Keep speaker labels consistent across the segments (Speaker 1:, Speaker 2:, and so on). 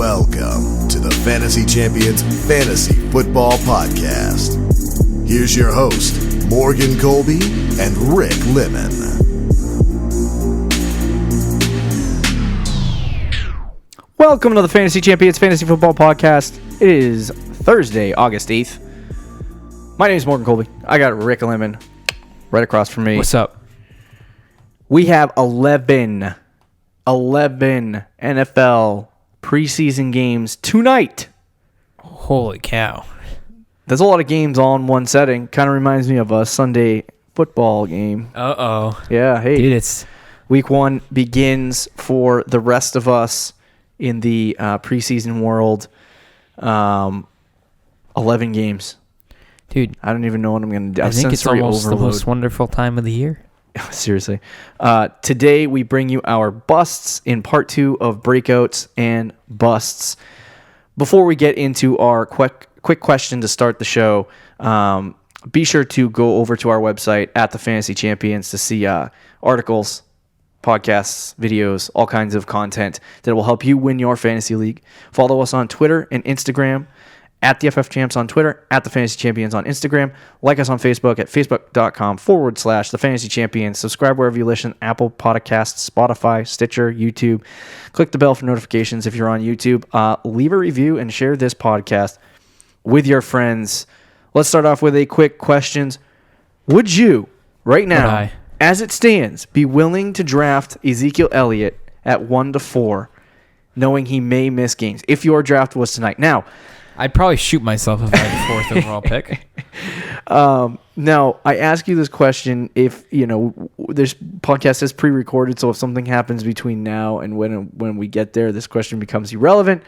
Speaker 1: Welcome to the Fantasy Champions Fantasy Football Podcast. Here's your host, Morgan Colby and Rick Lemon.
Speaker 2: Welcome to the Fantasy Champions Fantasy Football Podcast. It is Thursday, August 8th. My name is Morgan Colby. I got Rick Lemon right across from me.
Speaker 3: What's up?
Speaker 2: We have 11 NFL preseason games tonight.
Speaker 3: Holy cow.
Speaker 2: There's a lot of games all in one setting. Kind of reminds me of a Sunday football game.
Speaker 3: Uh-oh.
Speaker 2: Yeah, hey.
Speaker 3: Dude, it's...
Speaker 2: Week 1 begins for the rest of us in the preseason world. 11 games.
Speaker 3: Dude,
Speaker 2: I don't even know what I'm going to do.
Speaker 3: I think it's almost the most wonderful time of the year.
Speaker 2: Seriously. Today we bring you our busts in part 2 of Breakouts and Busts. Before we get into our quick question to start the show, be sure to go over to our website at the Fantasy Champions to see articles, podcasts, videos, all kinds of content that will help you win your fantasy league. Follow us on Twitter and Instagram at the FF Champs on Twitter, at the Fantasy Champions on Instagram. Like us on Facebook at facebook.com/the Fantasy Champions. Subscribe wherever you listen: Apple Podcasts, Spotify, Stitcher, YouTube. Click the bell for notifications if you're on YouTube. Leave a review and share this podcast with your friends. Let's start off with a quick questions. Would you, right now, as it stands, be willing to draft Ezekiel Elliott at 1 to 4, knowing he may miss games if your draft was tonight? Now,
Speaker 3: I'd probably shoot myself if I had the 4th overall pick.
Speaker 2: Now, I ask you this question if, this podcast is pre-recorded, so if something happens between now and when we get there, this question becomes irrelevant,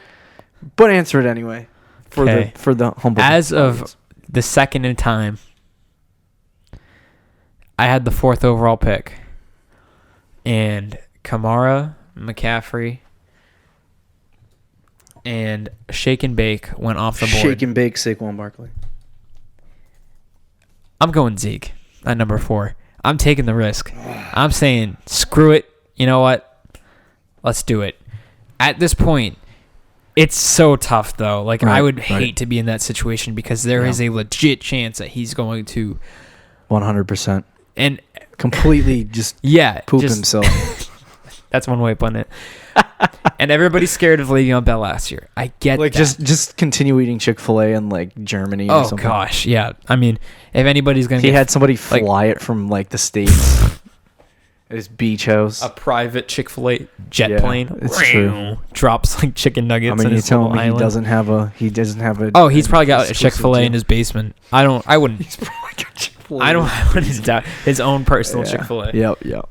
Speaker 2: but answer it anyway for the humble.
Speaker 3: As of the second in time, I had the 4th overall pick, and Kamara, McCaffrey, and Shake and Bake went off the board.
Speaker 2: Shake and Bake, Saquon Barkley.
Speaker 3: I'm going Zeke at number 4. I'm taking the risk. I'm saying, screw it. You know what? Let's do it. At this point, it's so tough, though. I would hate to be in that situation because there is a legit chance that he's going to
Speaker 2: 100%.
Speaker 3: And
Speaker 2: completely just poop himself. That's
Speaker 3: one way of putting it. And everybody's scared of Le'Veon Bell last year. I get that.
Speaker 2: Just continue eating Chick-fil-A in Germany or something. Oh
Speaker 3: gosh, yeah. I mean, if anybody's gonna,
Speaker 2: he had somebody fly it from the States. His beach house,
Speaker 3: a private Chick-fil-A jet plane.
Speaker 2: It's true.
Speaker 3: Drops chicken nuggets.
Speaker 2: I mean,
Speaker 3: you
Speaker 2: telling me
Speaker 3: island.
Speaker 2: He doesn't have a.
Speaker 3: Oh, he's probably got a Chick-fil-A in his basement. I wouldn't.
Speaker 2: He's probably got Chick-fil-A.
Speaker 3: I wouldn't doubt his own personal Chick-fil-A.
Speaker 2: Yep.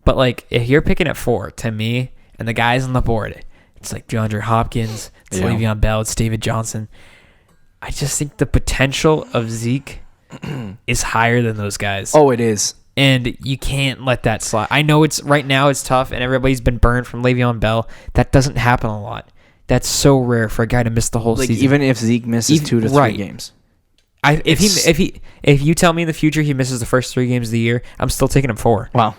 Speaker 3: But if you're picking at 4, to me, and the guys on the board, it's DeAndre Hopkins, it's Le'Veon Bell, it's David Johnson. I just think the potential of Zeke is higher than those guys.
Speaker 2: Oh, it is.
Speaker 3: And you can't let that slide. I know right now it's tough, and everybody's been burned from Le'Veon Bell. That doesn't happen a lot. That's so rare for a guy to miss the whole season.
Speaker 2: Even if Zeke misses 2 to 3 games.
Speaker 3: If you tell me in the future he misses the first 3 games of the year, I'm still taking him 4.
Speaker 2: Wow.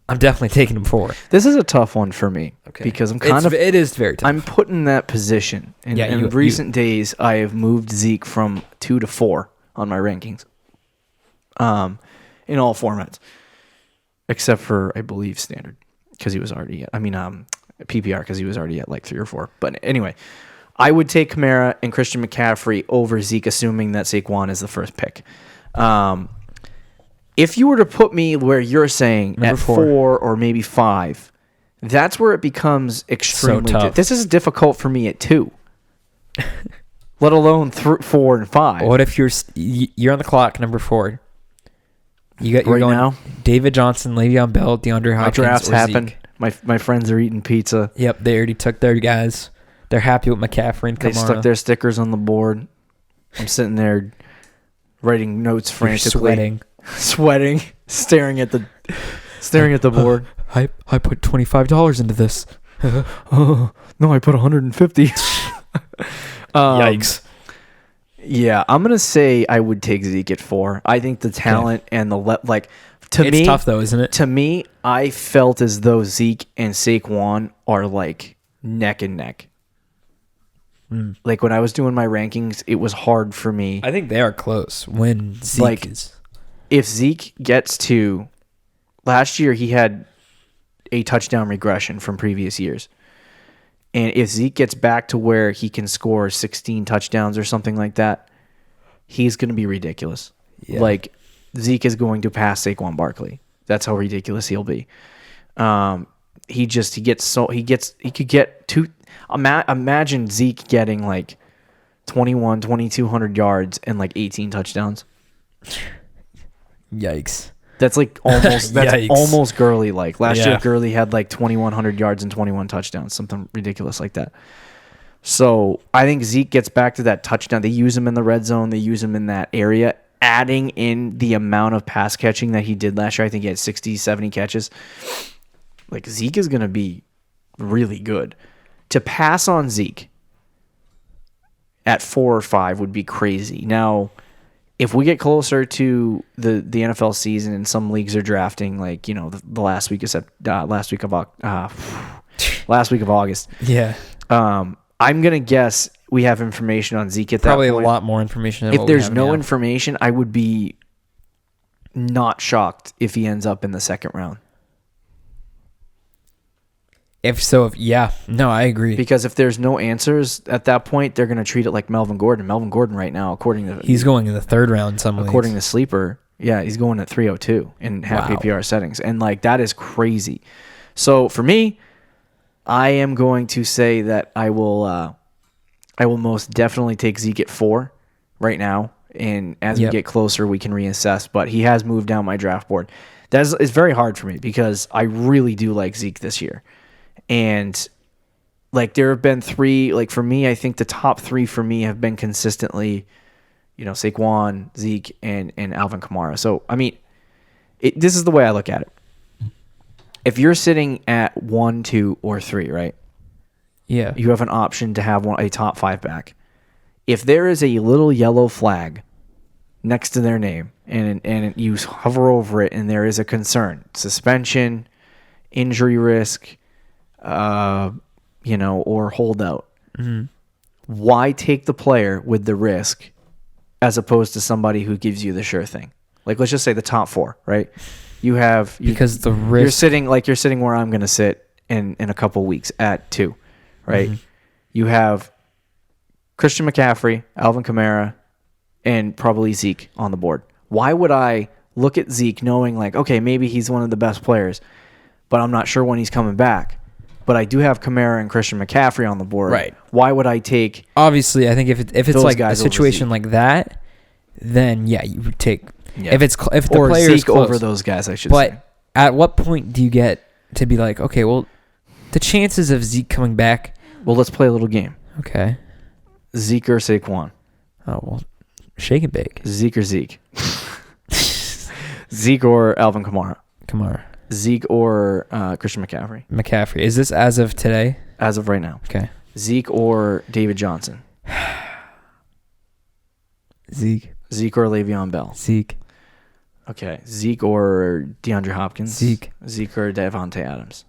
Speaker 3: I'm definitely taking him 4.
Speaker 2: This is a tough one for me because
Speaker 3: it is very tough.
Speaker 2: I'm put in that position. And in recent days, I have moved Zeke from 2 to 4 on my rankings. In all formats, except for I believe standard because he was already at. PPR because he was already at 3 or 4. But anyway, I would take Kamara and Christian McCaffrey over Zeke, assuming that Saquon is the first pick. If you were to put me where you're saying number at 4 or maybe 5, that's where it becomes extremely
Speaker 3: tough.
Speaker 2: This is difficult for me at 2, let alone 4 and 5.
Speaker 3: What if you're on the clock, number 4? You're
Speaker 2: going now?
Speaker 3: David Johnson, Le'Veon Bell, DeAndre Hopkins,
Speaker 2: my drafts happen.
Speaker 3: Zeke.
Speaker 2: My friends are eating pizza.
Speaker 3: Yep, they already took their guys. They're happy with McCaffrey and Kamara.
Speaker 2: They stuck their stickers on the board. I'm sitting there writing notes frantically. Sweating, staring at the board.
Speaker 3: I put $25 into this.
Speaker 2: No, I put 150.
Speaker 3: Yikes.
Speaker 2: Yeah, I'm gonna say I would take Zeke at 4. I think the talent and the
Speaker 3: it's tough though, isn't it?
Speaker 2: To me, I felt as though Zeke and Saquon are neck and neck. Like when I was doing my rankings, it was hard for me.
Speaker 3: I think they are close when Zeke is.
Speaker 2: If Zeke gets to last year, he had a touchdown regression from previous years. And if Zeke gets back to where he can score 16 touchdowns or something like that, he's going to be ridiculous.
Speaker 3: Yeah.
Speaker 2: Like Zeke is going to pass Saquon Barkley. That's how ridiculous he'll be. He could get two. Imagine Zeke getting like 2,200 yards and like 18 touchdowns.
Speaker 3: Yikes.
Speaker 2: That's like almost almost Gurley like. Last year
Speaker 3: Yeah.
Speaker 2: Gurley had like 2,100 yards and 21 touchdowns, something ridiculous like that. So I think Zeke gets back to that touchdown. They use him in the red zone. They use him in that area. Adding in the amount of pass catching that he did last year, I think he had 60, 70 catches. Like Zeke is going to be really good. To pass on Zeke at 4 or 5 would be crazy. Now, if we get closer to the NFL season and some leagues are drafting, like the last week of August.
Speaker 3: Yeah.
Speaker 2: I'm gonna guess we have information on Zeke at that point.
Speaker 3: Probably a lot more information. Than
Speaker 2: If
Speaker 3: what we
Speaker 2: there's
Speaker 3: have
Speaker 2: no
Speaker 3: now.
Speaker 2: information, I would be not shocked if he ends up in the second round.
Speaker 3: I agree.
Speaker 2: Because if there's no answers at that point, they're going to treat it like Melvin Gordon. Melvin Gordon right now,
Speaker 3: He's going in the third round.
Speaker 2: According to Sleeper, yeah, he's going at 302 in half
Speaker 3: Wow.
Speaker 2: PPR settings, and like that is crazy. So for me, I am going to say that I will most definitely take Zeke at 4 right now, and as we get closer, we can reassess. But he has moved down my draft board. It's very hard for me because I really do like Zeke this year. And like there have been 3, like for me, I think the top 3 for me have been consistently, Saquon, Zeke, and Alvin Kamara. So, I mean, this is the way I look at it. If you're sitting at 1, 2, or 3, right?
Speaker 3: Yeah.
Speaker 2: You have an option to have a top 5 back. If there is a little yellow flag next to their name and you hover over it and there is a concern, suspension, injury risk, or holdout. Mm-hmm. Why take the player with the risk as opposed to somebody who gives you the sure thing? Like, let's just say the top 4, right? Because
Speaker 3: the risk.
Speaker 2: You're sitting where I'm going to sit in a couple weeks at 2, right? Mm-hmm. You have Christian McCaffrey, Alvin Kamara, and probably Zeke on the board. Why would I look at Zeke knowing like, okay, maybe he's one of the best players, but I'm not sure when he's coming back? But I do have Kamara and Christian McCaffrey on the board.
Speaker 3: Right.
Speaker 2: Why would I take?
Speaker 3: Obviously, I think if it's like a situation like that, then yeah, you would take. Yeah. If the player is close
Speaker 2: over those guys, I should
Speaker 3: say.
Speaker 2: But
Speaker 3: at what point do you get to be like, okay, well, the chances of Zeke coming back?
Speaker 2: Well, let's play a little game.
Speaker 3: Okay.
Speaker 2: Zeke or Saquon?
Speaker 3: Oh well, shake and bake.
Speaker 2: Zeke or Zeke? Zeke or Alvin Kamara?
Speaker 3: Kamara.
Speaker 2: Zeke or Christian McCaffrey?
Speaker 3: McCaffrey. Is this as of today?
Speaker 2: As of right now.
Speaker 3: Okay.
Speaker 2: Zeke or David Johnson?
Speaker 3: Zeke.
Speaker 2: Zeke or Le'Veon Bell?
Speaker 3: Zeke.
Speaker 2: Okay. Zeke or DeAndre Hopkins?
Speaker 3: Zeke.
Speaker 2: Zeke or Devontae Adams?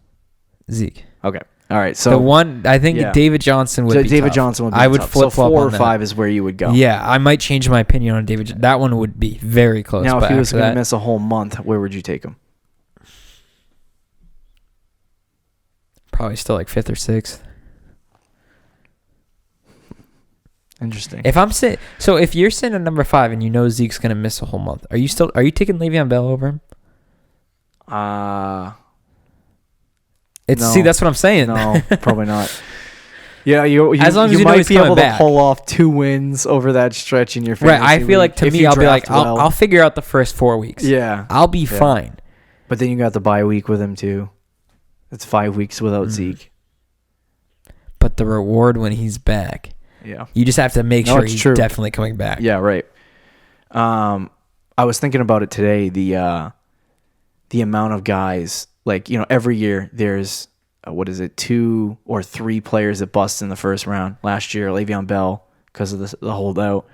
Speaker 3: Zeke.
Speaker 2: Okay. All right. So
Speaker 3: the one I think David Johnson would be
Speaker 2: David
Speaker 3: tough.
Speaker 2: Johnson would be
Speaker 3: I would
Speaker 2: tough.
Speaker 3: flip flop
Speaker 2: 4
Speaker 3: on
Speaker 2: or
Speaker 3: that.
Speaker 2: 5 is where you would go.
Speaker 3: Yeah, I might change my opinion on David. That one would be very close.
Speaker 2: Now, if he was
Speaker 3: going
Speaker 2: to miss a whole month, where would you take him?
Speaker 3: Probably still like 5th or 6th.
Speaker 2: Interesting.
Speaker 3: If you're sitting at number 5 and you know Zeke's gonna miss a whole month, are you taking Le'Veon Bell over him?
Speaker 2: No.
Speaker 3: See, that's what I'm saying.
Speaker 2: No, probably not. Yeah, you
Speaker 3: as long as you know
Speaker 2: might
Speaker 3: he's
Speaker 2: be
Speaker 3: coming
Speaker 2: able
Speaker 3: back.
Speaker 2: to pull off 2 wins over that stretch in your fantasy
Speaker 3: Right, I feel like
Speaker 2: league.
Speaker 3: to me, I'll be like,
Speaker 2: draft well.
Speaker 3: I'll figure out the first 4 weeks.
Speaker 2: Yeah,
Speaker 3: I'll be fine.
Speaker 2: But then you got the bye week with him too. It's 5 weeks without Zeke.
Speaker 3: But the reward when he's back.
Speaker 2: Yeah.
Speaker 3: You just have to make sure he's definitely coming back.
Speaker 2: Yeah, right. I was thinking about it today. The amount of guys, like, every year there's 2 or 3 players that bust in the first round. Last year, Le'Veon Bell because of the holdout.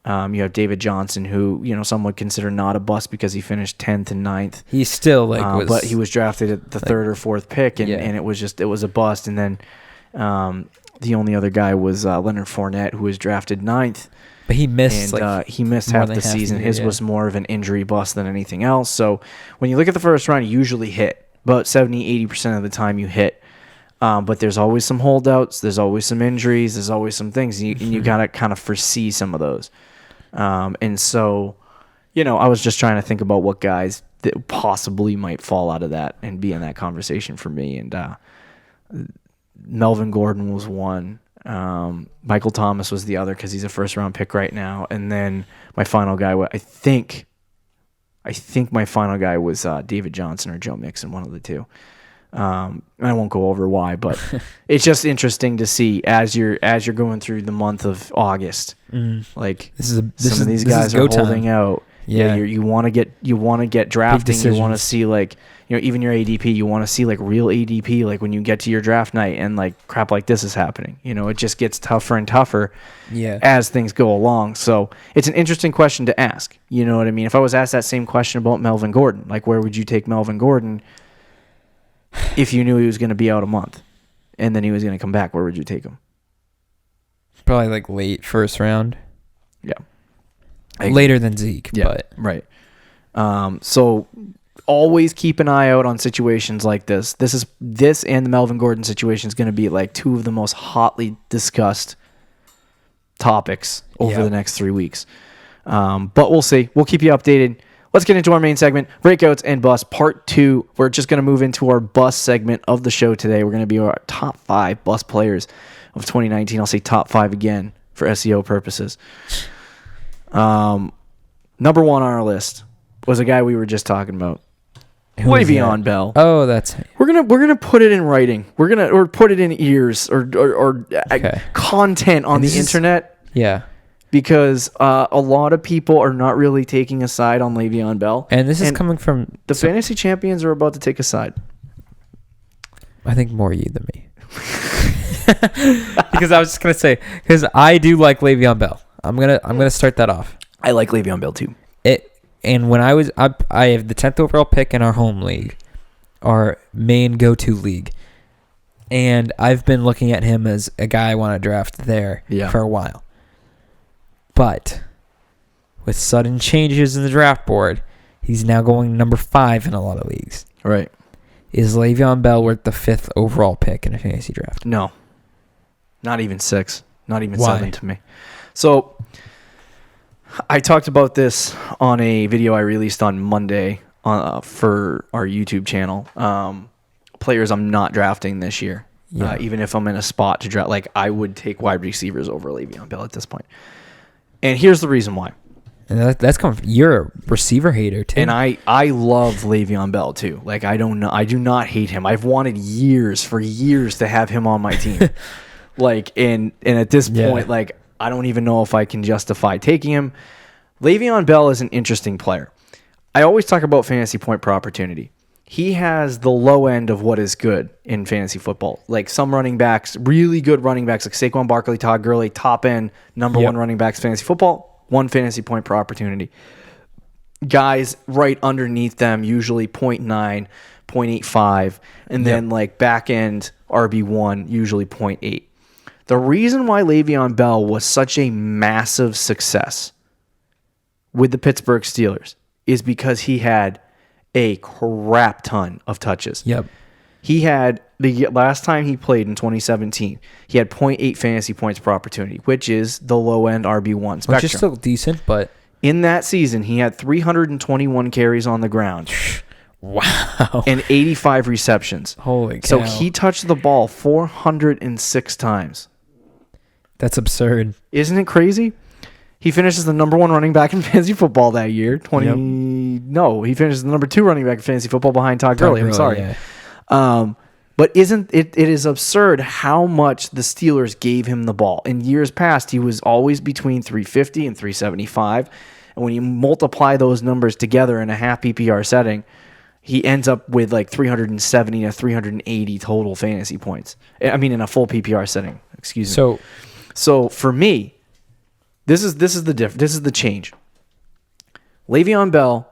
Speaker 2: You have David Johnson, who some would consider not a bust because he finished 10th and 9th.
Speaker 3: He's still
Speaker 2: but he was drafted at the 3rd or 4th pick, and it was a bust. And then The only other guy was Leonard Fournette, who was drafted 9th.
Speaker 3: But he missed
Speaker 2: He missed half the season. His was more of an injury bust than anything else. So when you look at the first round, you usually hit. About 70-80% of the time you hit. But there's always some holdouts. There's always some injuries. There's always some things. And you got to kind of foresee some of those. And so, I was just trying to think about what guys that possibly might fall out of that and be in that conversation for me. And Melvin Gordon was one. Michael Thomas was the other because he's a first-round pick right now. And then my final guy, I think my final guy was David Johnson or Joe Mixon, one of the two. I won't go over why, but it's just interesting to see as you're going through the month of August, like some of these guys are holding out. Yeah, you want to get drafting. You want to see even your ADP. You want to see like real ADP, like when you get to your draft night and like crap like this is happening. It just gets tougher and tougher as things go along. So it's an interesting question to ask. You know what I mean? If I was asked that same question about Melvin Gordon, like where would you take Melvin Gordon if you knew he was going to be out a month and then he was going to come back? Where would you take him?
Speaker 3: Probably like late first round.
Speaker 2: Yeah.
Speaker 3: Later than Zeke.
Speaker 2: Yeah,
Speaker 3: but.
Speaker 2: Right. So always keep an eye out on situations like this. This and the Melvin Gordon situation is going to be like two of the most hotly discussed topics over the next 3 weeks. But we'll see. We'll keep you updated. Let's get into our main segment, Breakouts and Bust, Part 2. We're just going to move into our Bust segment of the show today. We're going to be our top 5 Bust players of 2019. I'll say top 5 again for SEO purposes. Number 1 on our list was a guy we were just talking about, Le'Veon Bell.
Speaker 3: Oh, that's
Speaker 2: we're gonna put it in writing. Or put it in ears or content on the internet.
Speaker 3: Yeah.
Speaker 2: Because a lot of people are not really taking a side on Le'Veon Bell.
Speaker 3: And this is coming from...
Speaker 2: The fantasy champions are about to take a side.
Speaker 3: I think more you than me. Because I was just going to say, because I do like Le'Veon Bell. I'm gonna start that off.
Speaker 2: I like Le'Veon Bell too.
Speaker 3: And when I have the 10th overall pick in our home league, our main go-to league. And I've been looking at him as a guy I want to draft there for a while. But with sudden changes in the draft board, he's now going number 5 in a lot of leagues.
Speaker 2: Right.
Speaker 3: Is Le'Veon Bell worth the 5th overall pick in a fantasy draft?
Speaker 2: No. Not even 6. Not even 7 to me. So I talked about this on a video I released on Monday for our YouTube channel. Players I'm not drafting this year. Even if I'm in a spot to draft. Like, I would take wide receivers over Le'Veon Bell at this point. And here's the reason why.
Speaker 3: And that's coming from, you're a receiver hater too.
Speaker 2: And I love Le'Veon Bell too. Like, I do not hate him. I've wanted for years to have him on my team. And at this point, like, I don't even know if I can justify taking him. Le'Veon Bell is an interesting player. I always talk about fantasy point per opportunity. He has the low end of what is good in fantasy football. Like some running backs, really good running backs like Saquon Barkley, Todd Gurley, top end, number 1 running backs fantasy football, 1 fantasy point per opportunity. Guys right underneath them, usually 0.9, 0.85, and then like back end RB1, usually 0.8. The reason why Le'Veon Bell was such a massive success with the Pittsburgh Steelers is because he had a crap ton of touches.
Speaker 3: Yep.
Speaker 2: He had, the last time he played in 2017, he had 0.8 fantasy points per opportunity, which is the low-end RB1 spectrum.
Speaker 3: Which is still decent, but...
Speaker 2: In that season, he had 321 carries on the ground.
Speaker 3: Wow.
Speaker 2: And 85 receptions.
Speaker 3: Holy cow.
Speaker 2: So he touched the ball 406 times.
Speaker 3: That's absurd.
Speaker 2: Isn't it crazy? He finishes the number 1 running back in fantasy football that year. He finishes the number 2 running back in fantasy football behind Todd Gurley. I'm sorry. Yeah. But it is absurd how much the Steelers gave him the ball. In years past, he was always between 350 and 375. And when you multiply those numbers together in a half PPR setting, he ends up with like 370 to 380 total fantasy points. I mean, in a full PPR setting. Excuse me. So for me, this is the change. Le'Veon Bell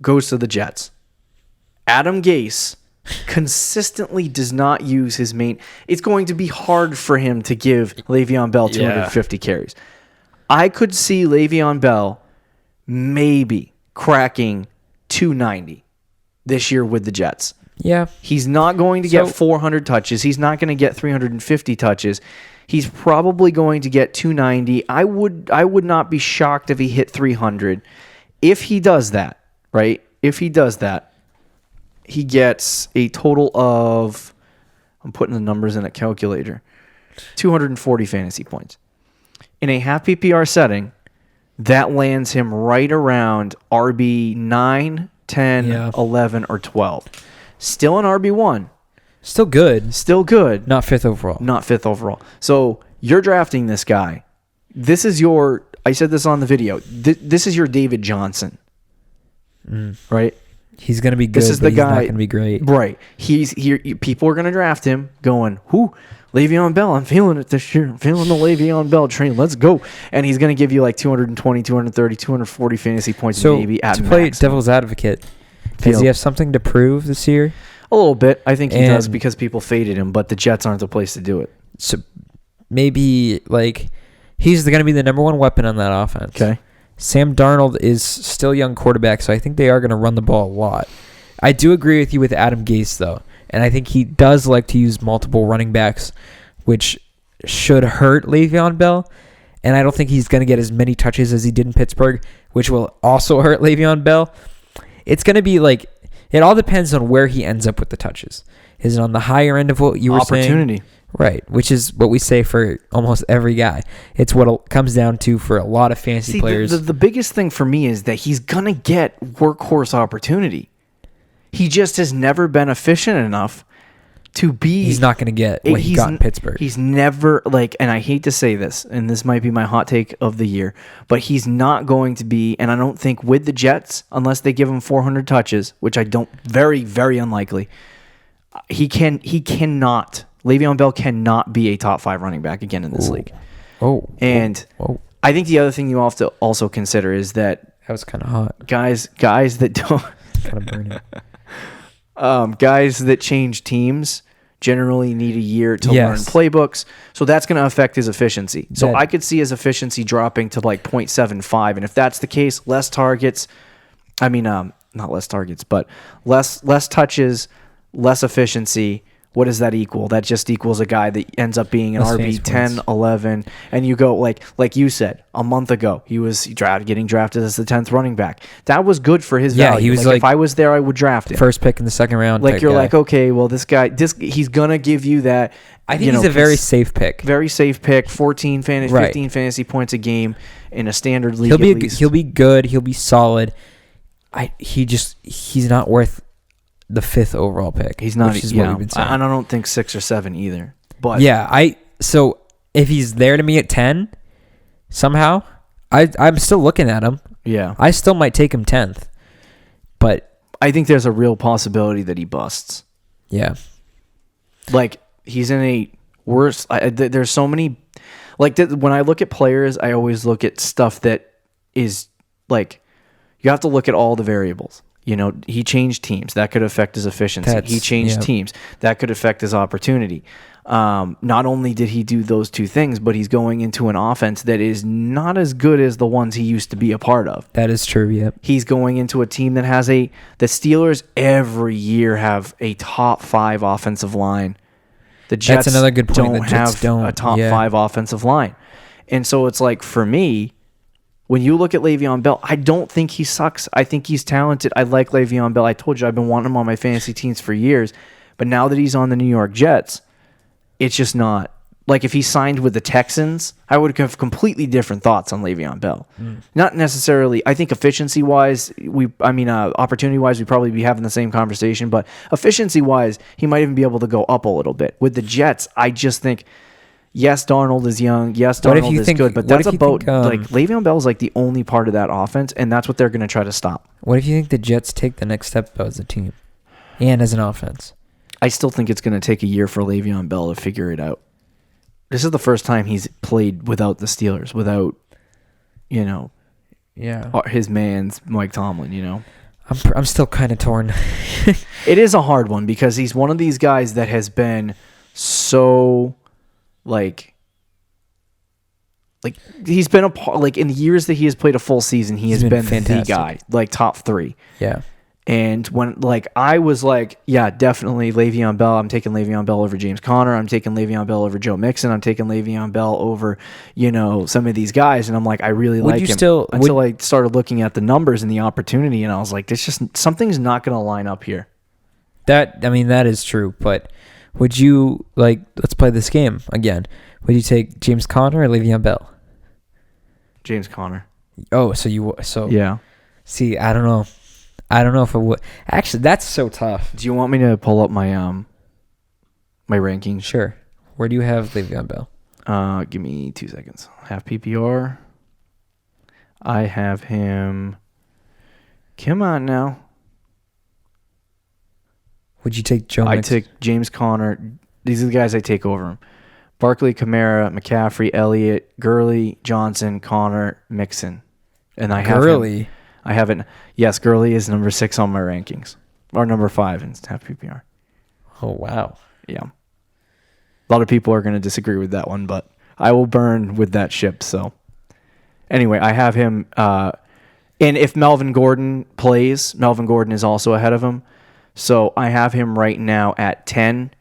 Speaker 2: goes to the Jets. Adam Gase consistently does not use his main. It's going to be hard for him to give Le'Veon Bell 250 carries. I could see Le'Veon Bell maybe cracking 290 this year with the Jets.
Speaker 3: Yeah.
Speaker 2: He's not going to get 400 touches. He's not going to get 350 touches. He's probably going to get 290. I would not be shocked if he hit 300. If he does that, right? If he does that, he gets a total of, I'm putting the numbers in a calculator, 240 fantasy points. In a half PPR setting, that lands him right around RB 9, 10, 11, or 12. Still an RB1.
Speaker 3: Still good.
Speaker 2: Still good.
Speaker 3: Not fifth overall.
Speaker 2: Not fifth overall. So you're drafting this guy. This is your, I said this on the video, this is your David Johnson. Right?
Speaker 3: He's going to be good,
Speaker 2: this is
Speaker 3: but
Speaker 2: the
Speaker 3: he's
Speaker 2: guy,
Speaker 3: not going to be great.
Speaker 2: Right. He's here. People are going to draft him going, whoo, Le'Veon Bell. I'm feeling it this year. I'm feeling the Le'Veon Bell train. Let's go. And he's going to give you like 220, 230, 240 fantasy points
Speaker 3: so
Speaker 2: maybe at
Speaker 3: to play
Speaker 2: max.
Speaker 3: devil's advocate, does he have something to prove this year?
Speaker 2: A little bit. I think he does because people faded him, but the Jets aren't the place to do it.
Speaker 3: So maybe like he's going to be the number one weapon on that offense.
Speaker 2: Okay.
Speaker 3: Sam Darnold is still a young quarterback, so I think they are going to run the ball a lot. I do agree with you with Adam Gase, though, and I think he does like to use multiple running backs, which should hurt Le'Veon Bell, and I don't think he's going to get as many touches as he did in Pittsburgh, which will also hurt Le'Veon Bell. It's going to be like, it all depends on where he ends up with the touches. Is it on the higher end of what you were saying?
Speaker 2: Opportunity.
Speaker 3: Right, which is what we say for almost every guy. It's what it comes down to for a lot of fantasy players.
Speaker 2: The biggest thing for me is that he's going to get workhorse opportunity. He just has never been efficient enough to be...
Speaker 3: He's not going to get what he got in Pittsburgh.
Speaker 2: He's never, like, and I hate to say this, and this might be my hot take of the year, but he's not going to be, and I don't think with the Jets, unless they give him 400 touches, which I don't, very, very unlikely, he cannot... Le'Veon Bell cannot be a top 5 running back again in this league. I think the other thing you have to also consider is that
Speaker 3: was kind of hot.
Speaker 2: Guys that don't
Speaker 3: Kind of burning.
Speaker 2: guys that change teams generally need a year to learn playbooks, so that's going to affect his efficiency. So I could see his efficiency dropping to like 0.75, and if that's the case, less targets. I mean, not less targets, but less touches, less efficiency. What does that equal? That just equals a guy that ends up being an RB 10, 11, and you go like you said a month ago, he was getting drafted as the 10th running back. That was good for his value.
Speaker 3: He was
Speaker 2: like if I was there, I would draft him.
Speaker 3: First pick in the second round.
Speaker 2: Like you're like, okay, well this guy, he's gonna give you that.
Speaker 3: I think he's a very safe pick.
Speaker 2: Very safe pick. 15 fantasy points a game in a standard league.
Speaker 3: He'll be good. He'll be solid. He's not worth the 5th overall pick.
Speaker 2: He's not.
Speaker 3: Which is what we've been saying.
Speaker 2: I don't think 6 or 7 either. But
Speaker 3: so if he's there to me at 10, somehow, I'm still looking at him.
Speaker 2: Yeah,
Speaker 3: I still might take him 10th, but
Speaker 2: I think there's a real possibility that he busts.
Speaker 3: Yeah,
Speaker 2: like he's in a worse. There's so many. Like when I look at players, I always look at stuff that is like you have to look at all the variables. You know, he changed teams. That could affect his efficiency. He changed teams. That could affect his opportunity. Not only did he do those two things, but he's going into an offense that is not as good as the ones he used to be a part of.
Speaker 3: That is true, yep.
Speaker 2: He's going into a team that has the Steelers every year have a top 5 offensive line. The Jets
Speaker 3: That's another good point.
Speaker 2: don't have a top 5 offensive line. And so it's like, for me, when you look at Le'Veon Bell, I don't think he sucks. I think he's talented. I like Le'Veon Bell. I told you I've been wanting him on my fantasy teams for years. But now that he's on the New York Jets, it's just not. Like if he signed with the Texans, I would have completely different thoughts on Le'Veon Bell. Not necessarily. I think efficiency-wise, opportunity-wise, we'd probably be having the same conversation. But efficiency-wise, he might even be able to go up a little bit. With the Jets, I just think... Yes, Darnold is young. Yes, Darnold is good, but that's about like Le'Veon Bell is like the only part of that offense, and that's what they're going to try to stop.
Speaker 3: What if you think the Jets take the next step though as a team and as an offense?
Speaker 2: I still think it's going to take a year for Le'Veon Bell to figure it out. This is the first time he's played without the Steelers, without his man's Mike Tomlin.
Speaker 3: I'm still kind of torn.
Speaker 2: It is a hard one because he's one of these guys that has been so like he's been a part, like in the years that he has played a full season, he's been fantastic. The guy, like top 3.
Speaker 3: Yeah.
Speaker 2: And when I was like, yeah, definitely Le'Veon Bell. I'm taking Le'Veon Bell over James Conner. I'm taking Le'Veon Bell over Joe Mixon. I'm taking Le'Veon Bell over, some of these guys. And I'm like, I really like him. Until I started looking at the numbers and the opportunity, and I was like, there's just something's not going to line up here.
Speaker 3: That is true. But would you let's play this game again? Would you take James Conner or Le'Veon Bell?
Speaker 2: James Conner.
Speaker 3: Oh,
Speaker 2: yeah.
Speaker 3: See, I don't know. I don't know if it would. Actually, that's so tough.
Speaker 2: Do you want me to pull up my my rankings?
Speaker 3: Sure. Where do you have Le'Veon Bell?
Speaker 2: Give me 2 seconds. Half PPR. I have him. Come on now.
Speaker 3: Would you take Joe Mixon?
Speaker 2: I take James Conner. These are the guys I take over him. Barkley, Kamara, McCaffrey, Elliott, Gurley, Johnson, Conner, Mixon. And I have
Speaker 3: Gurley.
Speaker 2: I haven't. Yes, Gurley is number 6 on my rankings, or number 5 in half PPR.
Speaker 3: Oh wow!
Speaker 2: Yeah, a lot of people are going to disagree with that one, but I will burn with that ship. So, anyway, I have him. And if Melvin Gordon plays, Melvin Gordon is also ahead of him. So I have him right now at 10,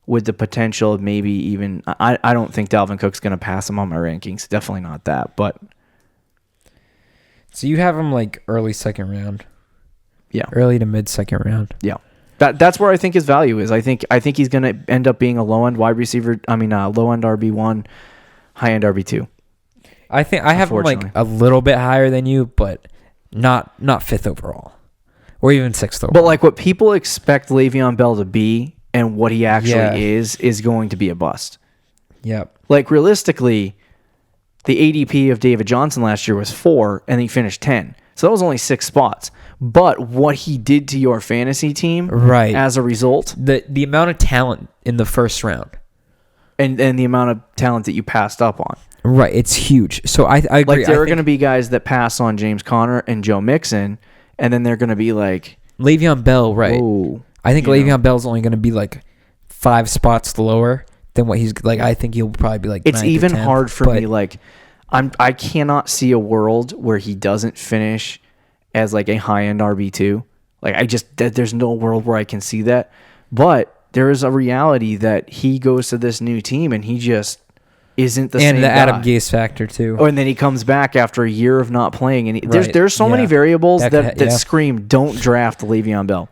Speaker 2: with the potential of maybe even. I don't think Dalvin Cook's going to pass him on my rankings. Definitely not that, but.
Speaker 3: So you have him early second round.
Speaker 2: Yeah.
Speaker 3: Early to mid second round.
Speaker 2: Yeah. That's where I think his value is. I think he's going to end up being a low end wide receiver. Low end RB1, high end RB2.
Speaker 3: I think I have him a little bit higher than you, but not 5th overall, or even 6th overall.
Speaker 2: But what people expect Le'Veon Bell to be and what he actually is going to be a bust.
Speaker 3: Yep.
Speaker 2: Realistically, the ADP of David Johnson last year was 4, and he finished 10. So that was only 6 spots. But what he did to your fantasy team,
Speaker 3: right,
Speaker 2: as a result,
Speaker 3: the amount of talent in the first round,
Speaker 2: and the amount of talent that you passed up on,
Speaker 3: right, it's huge. So I agree.
Speaker 2: There are going to be guys that pass on James Conner and Joe Mixon, and then they're going to be
Speaker 3: Le'Veon Bell, right?
Speaker 2: Whoa,
Speaker 3: I think Le'Veon Bell's only going to be 5 spots lower than what he's I think he'll probably be
Speaker 2: It's
Speaker 3: 9th
Speaker 2: even
Speaker 3: or 10th,
Speaker 2: hard for me. I cannot see a world where he doesn't finish as a high end RB2. There's no world where I can see that. But there is a reality that he goes to this new team and he just isn't the same guy.
Speaker 3: And the Adam Gase factor too.
Speaker 2: Oh, and then he comes back after a year of not playing, and there's so many variables that scream don't draft Le'Veon Bell.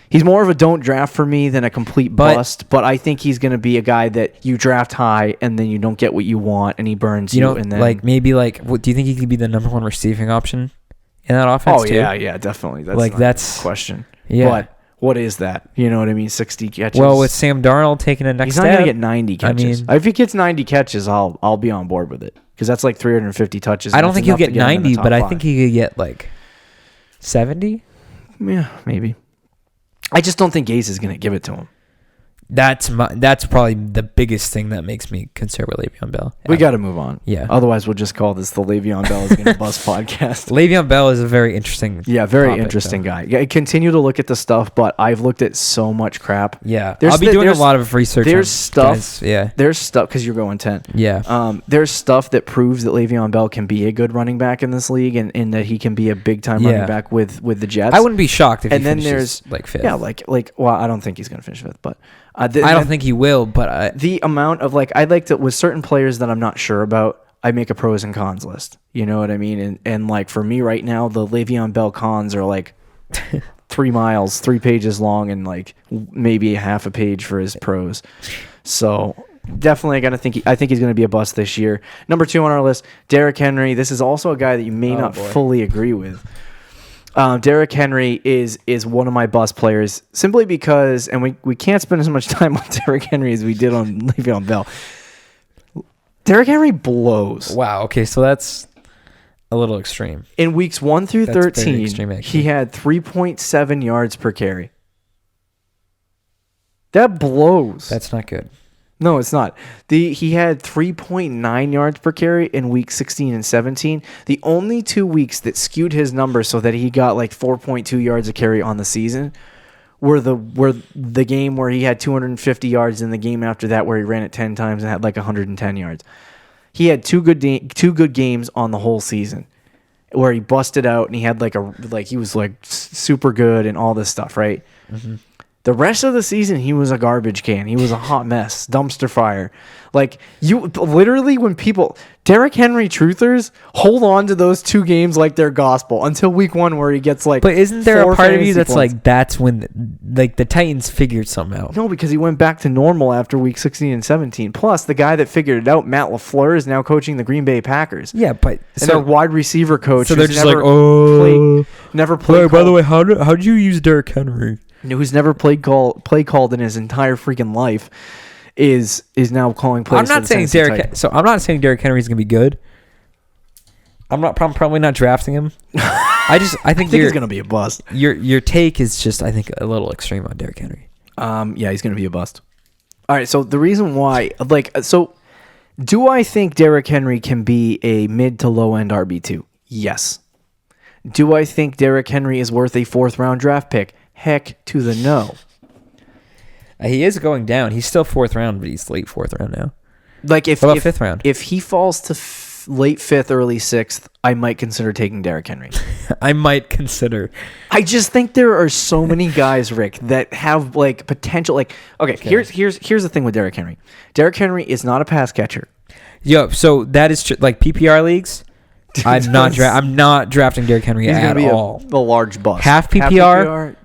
Speaker 2: He's more of a don't draft for me than a complete bust, but I think he's going to be a guy that you draft high and then you don't get what you want and he burns you. And then
Speaker 3: maybe what do you think he could be the number 1 receiving option in that offense?
Speaker 2: Oh
Speaker 3: too?
Speaker 2: yeah, definitely. That's a question.
Speaker 3: Yeah.
Speaker 2: But what is that? You know what I mean? 60 catches.
Speaker 3: Well, with Sam Darnold taking a next step,
Speaker 2: he's not going to get 90 catches. If he gets 90 catches, I'll be on board with it because that's 350 touches.
Speaker 3: I don't think he'll get 90, but I think he could get 70.
Speaker 2: Yeah, maybe. I just don't think Gase is going to give it to him.
Speaker 3: That's probably the biggest thing that makes me concerned with Le'Veon Bell.
Speaker 2: We got to move on.
Speaker 3: Yeah.
Speaker 2: Otherwise, we'll just call this the Le'Veon Bell is going to bust podcast.
Speaker 3: Le'Veon Bell is a very interesting
Speaker 2: interesting guy. Yeah, I continue to look at the stuff, but I've looked at so much crap.
Speaker 3: Yeah. I'll be doing a lot of research.
Speaker 2: There's stuff.
Speaker 3: Yeah.
Speaker 2: There's stuff because you're going 10.
Speaker 3: Yeah.
Speaker 2: There's stuff that proves that Le'Veon Bell can be a good running back in this league and that he can be a big time running back with the Jets.
Speaker 3: I wouldn't be shocked if he finishes 5th.
Speaker 2: Yeah, well, I don't think he's going to finish 5th, but
Speaker 3: I don't think he will, but
Speaker 2: the amount of I'd like to with certain players that I'm not sure about, I make a pros and cons list. You know what I mean? And for me right now, the Le'Veon Bell cons are 3 miles, 3 pages long, and maybe half a page for his pros. So definitely I think he's going to be a bust this year. Number 2 on our list, Derrick Henry. This is also a guy that you may not fully agree with. Derrick Henry is one of my bust players simply because, and we can't spend as much time on Derrick Henry as we did on Le'Veon Bell. Derrick Henry blows.
Speaker 3: Wow. Okay, so that's a little extreme.
Speaker 2: In weeks 1 through 13, he had 3.7 yards per carry. That blows.
Speaker 3: That's not good.
Speaker 2: No, it's not. He had 3.9 yards per carry in week 16 and 17. The only 2 weeks that skewed his numbers so that he got like 4.2 yards a carry on the season were the game where he had 250 yards, and the game after that where he ran it 10 times and had like 110 yards. He had two good games on the whole season where he busted out and he had he was like super good and all this stuff, right? Mm-hmm. The rest of the season, he was a garbage can. He was a hot mess, dumpster fire. Like, you literally, when people, Derrick Henry truthers, hold on to those 2 games like they're gospel until week 1 where he gets like.
Speaker 3: But isn't there a part of you that's
Speaker 2: points.
Speaker 3: like, that's when the Titans figured something out?
Speaker 2: No, because he went back to normal after week 16 and 17. Plus, the guy that figured it out, Matt LaFleur, is now coaching the Green Bay Packers.
Speaker 3: Yeah, but
Speaker 2: and their wide receiver coach.
Speaker 3: So they're just
Speaker 2: never played.
Speaker 3: By the way, how did you use Derrick Henry?
Speaker 2: Who's never play called in his entire freaking life, is now calling plays.
Speaker 3: I'm not saying Derrick Henry's gonna be good. I'm probably not drafting him. I think
Speaker 2: he's gonna be a bust.
Speaker 3: Your take is just, I think, a little extreme on Derrick Henry.
Speaker 2: Yeah, he's gonna be a bust. All right, so the reason why, do I think Derrick Henry can be a mid to low end RB2? Yes. Do I think Derrick Henry is worth a 4th round draft pick? Heck to the no.
Speaker 3: He is going down. He's still 4th round, but he's late 4th round now.
Speaker 2: Like if
Speaker 3: 5th round?
Speaker 2: If he falls to late 5th, early 6th, I might consider taking Derrick Henry.
Speaker 3: I might consider.
Speaker 2: I just think there are so many guys, Rick, that have like potential. Like, okay. Here's the thing with Derrick Henry. Derrick Henry is not a pass catcher.
Speaker 3: Yo, so that is like PPR leagues. I'm not drafting Derrick Henry at all.
Speaker 2: A large bust.
Speaker 3: Half PPR.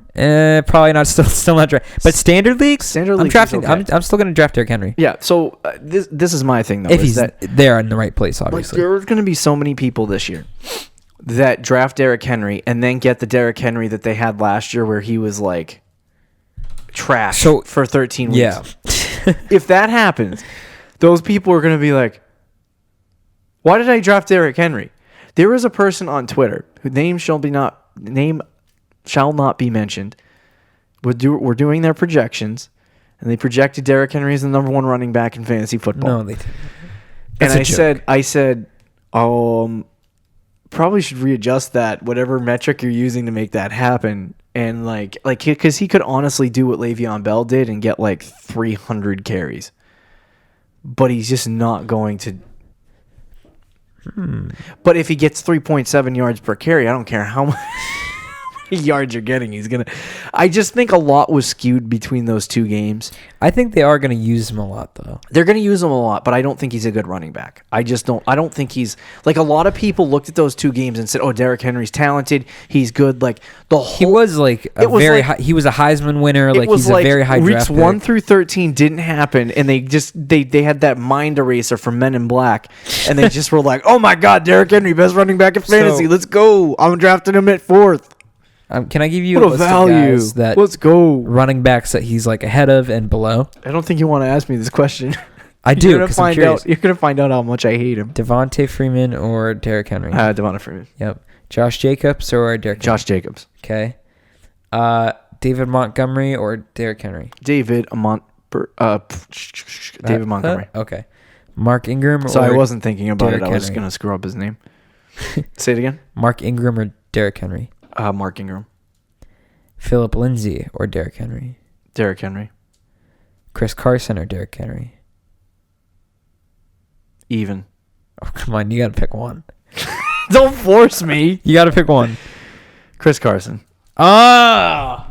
Speaker 3: Probably not. Still not draft. But standard leagues, I'm drafting. Okay. I'm still going to draft Derrick Henry.
Speaker 2: Yeah. So this is my thing though.
Speaker 3: If he's there in the right place, obviously.
Speaker 2: Like, there's going to be so many people this year that draft Derrick Henry and then get the Derrick Henry that they had last year, where he was like trash for 13 weeks.
Speaker 3: Yeah.
Speaker 2: If that happens, those people are going to be like, "Why did I draft Derrick Henry?" There is a person on Twitter whose name shall not be mentioned. We're doing their projections, and they projected Derrick Henry as the number 1 running back in fantasy football.
Speaker 3: No, they didn't.
Speaker 2: And I said, probably should readjust that, whatever metric you're using to make that happen. And like, because he could honestly do what Le'Veon Bell did and get like 300 carries, but he's just not going to. But if he gets 3.7 yards per carry, I don't care how much yards you're getting, he's gonna. I just think a lot was skewed between those 2 games.
Speaker 3: I think they are going to use him a lot, though.
Speaker 2: They're going to use him a lot, but I don't think he's a good running back. I don't think he's like, a lot of people looked at those 2 games and said, "Oh, Derrick Henry's talented. He's good." Like
Speaker 3: he was like he was a Heisman winner. Like he's a very high draft pick.
Speaker 2: Weeks 1 through 13 didn't happen, and they had that mind eraser from Men in Black, and they just were like, "Oh my God, Derrick Henry, best running back in fantasy. Let's go. I'm drafting him at 4th."
Speaker 3: Can I give you
Speaker 2: what
Speaker 3: a list
Speaker 2: value
Speaker 3: of guys that
Speaker 2: let's go
Speaker 3: running backs that he's like ahead of and below?
Speaker 2: I don't think you want to ask me this question.
Speaker 3: I do, because I'm curious.
Speaker 2: You're gonna find out how much I hate him.
Speaker 3: Devontae Freeman or Derrick Henry?
Speaker 2: Devontae Freeman.
Speaker 3: Yep. Josh Jacobs or Derrick Henry?
Speaker 2: Josh Jacobs.
Speaker 3: Okay. David Montgomery or Derrick Henry?
Speaker 2: David Montgomery.
Speaker 3: Okay. Mark Ingram
Speaker 2: So
Speaker 3: or
Speaker 2: I wasn't thinking about
Speaker 3: Derrick
Speaker 2: it. I was
Speaker 3: Henry?
Speaker 2: going to screw up his name. Say it again.
Speaker 3: Mark Ingram or Derrick Henry?
Speaker 2: Mark Ingram.
Speaker 3: Philip Lindsay or Derrick Henry?
Speaker 2: Derrick Henry.
Speaker 3: Chris Carson or Derrick Henry?
Speaker 2: Even.
Speaker 3: Oh, come on. You got to pick one.
Speaker 2: Don't force me.
Speaker 3: You got to pick one.
Speaker 2: Chris Carson.
Speaker 3: Oh!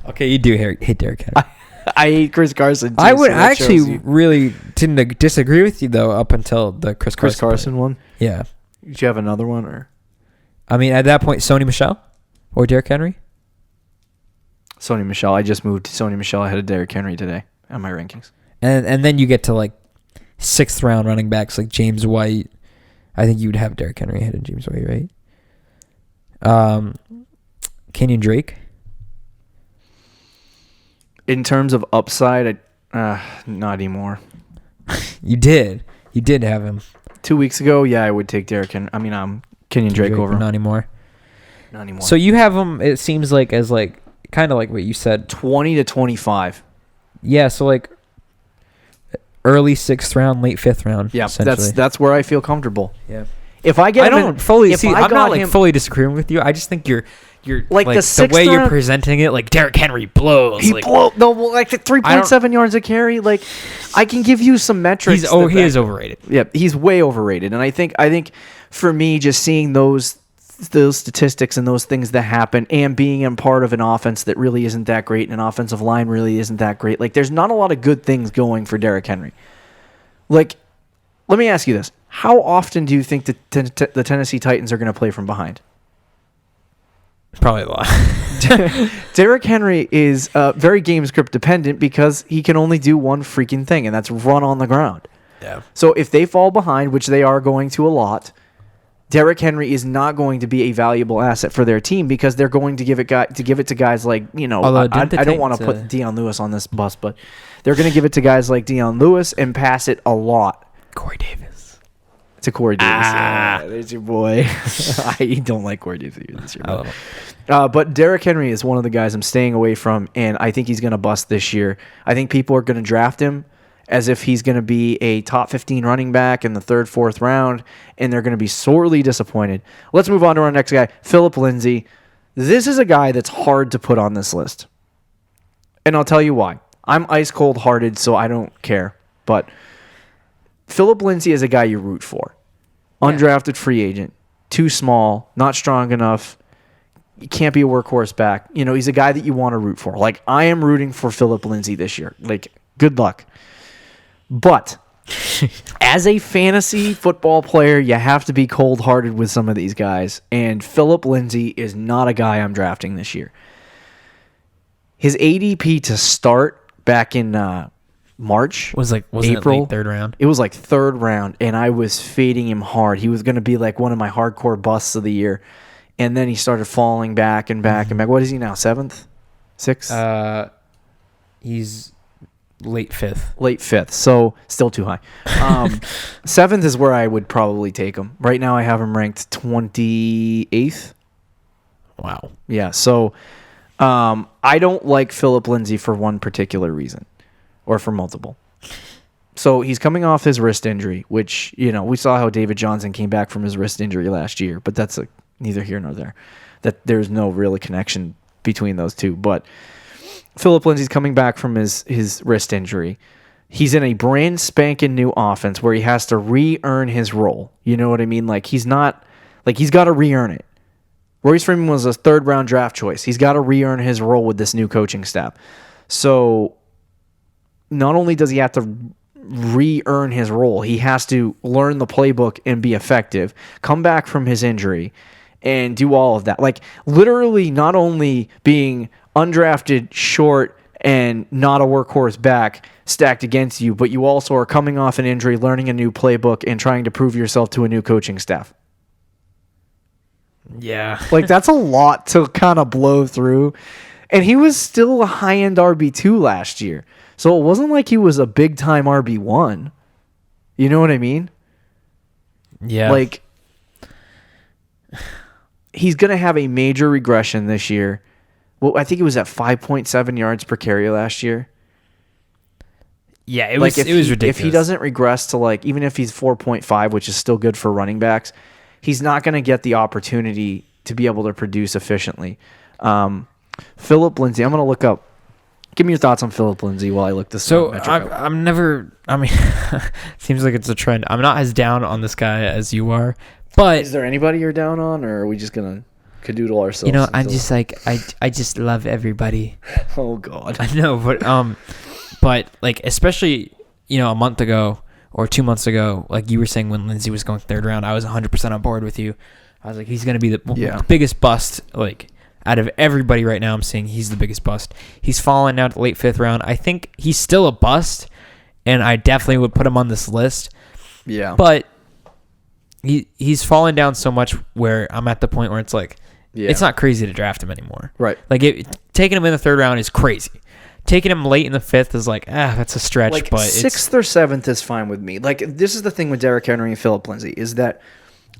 Speaker 3: Okay, you do hate Derrick Henry.
Speaker 2: I hate Chris Carson too,
Speaker 3: I actually really didn't disagree with you, though, up until the Chris
Speaker 2: Carson one?
Speaker 3: Yeah.
Speaker 2: Did you have another one? Or?
Speaker 3: I mean, at that point, Sony Michel or Derrick Henry?
Speaker 2: Sony Michel. I just moved Sony Michel ahead of Derrick Henry today on my rankings.
Speaker 3: And then you get to like 6th round running backs like James White. I think you would have Derrick Henry ahead of James White, right? Kenyon Drake.
Speaker 2: In terms of upside, not anymore.
Speaker 3: You did have him
Speaker 2: 2 weeks ago. Yeah, I would take Derrick Henry. I mean, Kenyon Drake over him.
Speaker 3: Not anymore.
Speaker 2: Not anymore.
Speaker 3: So you have him. It seems like as like kind of like what you said,
Speaker 2: 20 to 25.
Speaker 3: Yeah. So like early 6th round, late 5th round.
Speaker 2: Yeah, that's where I feel comfortable.
Speaker 3: Yeah.
Speaker 2: If I get
Speaker 3: I
Speaker 2: him
Speaker 3: don't fully see. I'm not
Speaker 2: him,
Speaker 3: fully disagreeing with you. I just think you're
Speaker 2: like the
Speaker 3: way you're
Speaker 2: round,
Speaker 3: presenting it. Like Derrick Henry blows.
Speaker 2: He blows. No, like the 3.7 yards a carry. Like I can give you some metrics.
Speaker 3: He is overrated.
Speaker 2: Yeah, he's way overrated. And I think for me, just seeing those statistics and those things that happen, and being in part of an offense that really isn't that great, and an offensive line really isn't that great. Like there's not a lot of good things going for Derrick Henry. Like, let me ask you this. How often do you think the Tennessee Titans are going to play from behind?
Speaker 3: Probably a lot.
Speaker 2: Derrick Henry is very game script dependent because he can only do one freaking thing, and that's run on the ground.
Speaker 3: Yeah.
Speaker 2: So if they fall behind, which they are going to a lot, Derrick Henry is not going to be a valuable asset for their team because they're going to give it to guys like, I don't want to put Deion Lewis on this bus, but they're going to give it to guys like Deion Lewis and pass it a lot.
Speaker 3: Corey Davis.
Speaker 2: To Corey Davis. Yeah, there's your boy. I don't like Corey Davis this year. But Derrick Henry is one of the guys I'm staying away from, and I think he's going to bust this year. I think people are going to draft him as if he's going to be a top 15 running back in the 3rd, 4th round, and they're going to be sorely disappointed. Let's move on to our next guy, Phillip Lindsay. This is a guy that's hard to put on this list, and I'll tell you why. I'm ice cold hearted, so I don't care, but Phillip Lindsay is a guy you root for. Undrafted free agent. Too small. Not strong enough. You can't be a workhorse back. He's a guy that you want to root for. Like, I am rooting for Phillip Lindsay this year. Like, good luck. But as a fantasy football player, you have to be cold-hearted with some of these guys. And Phillip Lindsay is not a guy I'm drafting this year. His ADP to start back in March
Speaker 3: was
Speaker 2: April,
Speaker 3: it late 3rd round?
Speaker 2: It was like 3rd round, and I was fading him hard. He was going to be like one of my hardcore busts of the year, and then he started falling back and back and back. What is he now? 7th, 6th?
Speaker 3: He's late 5th.
Speaker 2: Late 5th, so still too high. 7th is where I would probably take him. Right now, I have him ranked 28th.
Speaker 3: Wow.
Speaker 2: Yeah, so I don't like Phillip Lindsay for one particular reason. Or for multiple. So he's coming off his wrist injury, which, we saw how David Johnson came back from his wrist injury last year, but that's neither here nor there. That there's no real connection between those two. But Phillip Lindsay's coming back from his wrist injury. He's in a brand spanking new offense where he has to re-earn his role. You know what I mean? Like, he's got to re-earn it. Royce Freeman was a 3rd round draft choice. He's got to re-earn his role with this new coaching staff. So not only does he have to re-earn his role, he has to learn the playbook and be effective, come back from his injury, and do all of that. Like, literally not only being undrafted, short, and not a workhorse back stacked against you, but you also are coming off an injury, learning a new playbook, and trying to prove yourself to a new coaching staff.
Speaker 3: Yeah.
Speaker 2: Like, that's a lot to kind of blow through. And he was still a high-end RB2 last year. So it wasn't like he was a big-time RB1. You know what I mean?
Speaker 3: Yeah.
Speaker 2: Like, he's going to have a major regression this year. Well, I think it was at 5.7 yards per carry last year.
Speaker 3: Yeah, it was ridiculous.
Speaker 2: If he doesn't regress to, even if he's 4.5, which is still good for running backs, he's not going to get the opportunity to be able to produce efficiently. Phillip Lindsay, I'm going to look up. Give me your thoughts on Phillip Lindsay while I look this up.
Speaker 3: Seems like it's a trend. I'm not as down on this guy as you are, but
Speaker 2: is there anybody you're down on, or are we just going to cadoodle ourselves?
Speaker 3: I'm just like, I just love everybody.
Speaker 2: Oh God.
Speaker 3: I know, but especially, a month ago or 2 months ago, like you were saying when Lindsay was going 3rd round, I was 100% on board with you. I was like, he's going to be the biggest bust, out of everybody right now. I'm saying he's the biggest bust. He's fallen out to late 5th round. I think he's still a bust, and I definitely would put him on this list.
Speaker 2: Yeah.
Speaker 3: But he's fallen down so much where I'm at the point where it's like, it's not crazy to draft him anymore.
Speaker 2: Right.
Speaker 3: Like, taking him in the 3rd round is crazy. Taking him late in the 5th is like, that's a stretch. But
Speaker 2: 6th or 7th is fine with me. Like, this is the thing with Derrick Henry and Phillip Lindsay, is that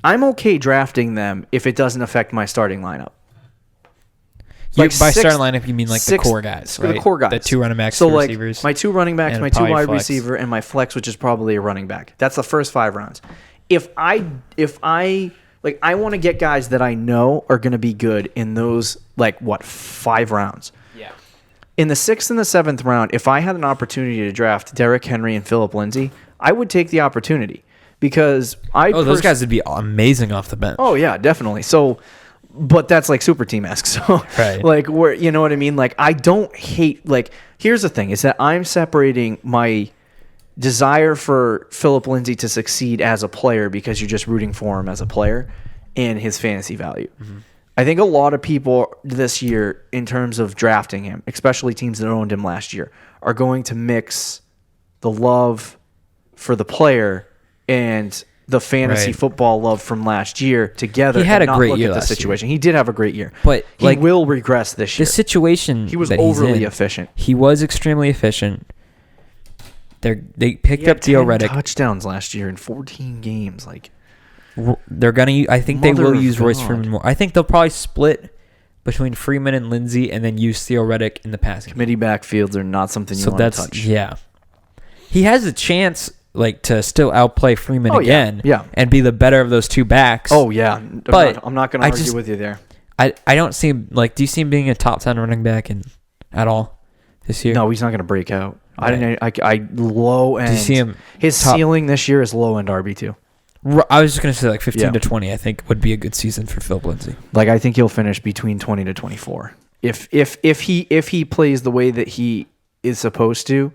Speaker 2: I'm okay drafting them if it doesn't affect my starting lineup.
Speaker 3: By
Speaker 2: six-
Speaker 3: starting lineup, you mean like
Speaker 2: six-
Speaker 3: the core guys, right?
Speaker 2: The core guys.
Speaker 3: The 2 running backs,
Speaker 2: So
Speaker 3: 2
Speaker 2: like
Speaker 3: receivers.
Speaker 2: my 2 running backs,
Speaker 3: and
Speaker 2: my 2
Speaker 3: probably
Speaker 2: wide
Speaker 3: flex.
Speaker 2: receiver, and my flex, which is probably a running back. That's the first 5 rounds. If I like, I want to get guys that I know are going to be good in those 5 rounds.
Speaker 3: Yeah.
Speaker 2: In the 6th and the 7th round, if I had an opportunity to draft Derrick Henry and Phillip Lindsay, I would take the opportunity because
Speaker 3: those guys would be amazing off the bench.
Speaker 2: Oh yeah, definitely. So, but that's like super team-esque. So,
Speaker 3: Right.
Speaker 2: like, where, you know what I mean? Like, I don't hate. Like, here's the thing: is that I'm separating my desire for Phillip Lindsay to succeed as a player because you're just rooting for him as a player, and his fantasy value. Mm-hmm. I think a lot of people this year, in terms of drafting him, especially teams that owned him last year, are going to mix the love for the player and the fantasy football love from last year together.
Speaker 3: He had
Speaker 2: and
Speaker 3: a
Speaker 2: not
Speaker 3: great
Speaker 2: look
Speaker 3: year
Speaker 2: at the
Speaker 3: last
Speaker 2: situation. He did have a great year,
Speaker 3: But,
Speaker 2: he
Speaker 3: like,
Speaker 2: will regress this year.
Speaker 3: The situation
Speaker 2: He was
Speaker 3: that he's
Speaker 2: overly
Speaker 3: in,
Speaker 2: efficient.
Speaker 3: He was extremely efficient. They picked
Speaker 2: He had
Speaker 3: up Theo
Speaker 2: 10
Speaker 3: Reddick.
Speaker 2: touchdowns last year in 14 games. Like,
Speaker 3: They're gonna. I think they
Speaker 2: Mother
Speaker 3: will
Speaker 2: of
Speaker 3: use Royce
Speaker 2: God.
Speaker 3: Freeman more. I think they'll probably split between Freeman and Lindsey, and then use Theo Reddick in the passing.
Speaker 2: committee backfields are not something you
Speaker 3: So
Speaker 2: want to
Speaker 3: that's
Speaker 2: touch.
Speaker 3: yeah. He has a chance, like, to still outplay Freeman
Speaker 2: Oh, yeah,
Speaker 3: again,
Speaker 2: yeah.
Speaker 3: and be the better of those 2 backs.
Speaker 2: Oh yeah,
Speaker 3: But
Speaker 2: I'm not going to
Speaker 3: I
Speaker 2: argue
Speaker 3: just-
Speaker 2: with you there.
Speaker 3: I don't see him, like. Do you see him being a top 10 running back at all this year?
Speaker 2: No, he's not going to break out.
Speaker 3: Right.
Speaker 2: I low end.
Speaker 3: Do you see him?
Speaker 2: His
Speaker 3: top-
Speaker 2: ceiling this year is low end RB2.
Speaker 3: I was just gonna say like 15
Speaker 2: Yeah.
Speaker 3: to 20. I think would be a good season for Phillip Lindsay.
Speaker 2: Like, I think he'll finish between 20 to 24. If he plays the way that he is supposed to.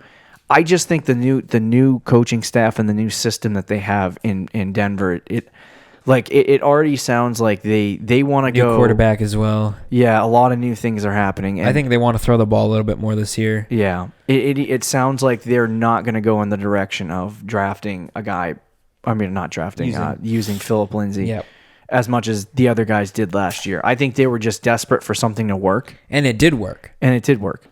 Speaker 2: I just think the new coaching staff and the new system that they have in Denver, it already sounds like they want to go
Speaker 3: New quarterback as well.
Speaker 2: Yeah, a lot of new things are happening. And
Speaker 3: I think they want to throw the ball a little bit more this year.
Speaker 2: yeah, it sounds like they're not going to go in the direction of drafting a guy. I mean, not drafting, using Phillip Lindsay.
Speaker 3: Yep.
Speaker 2: As much as the other guys did last year. I think they were just desperate for something to work.
Speaker 3: And it did work.
Speaker 2: And it did work.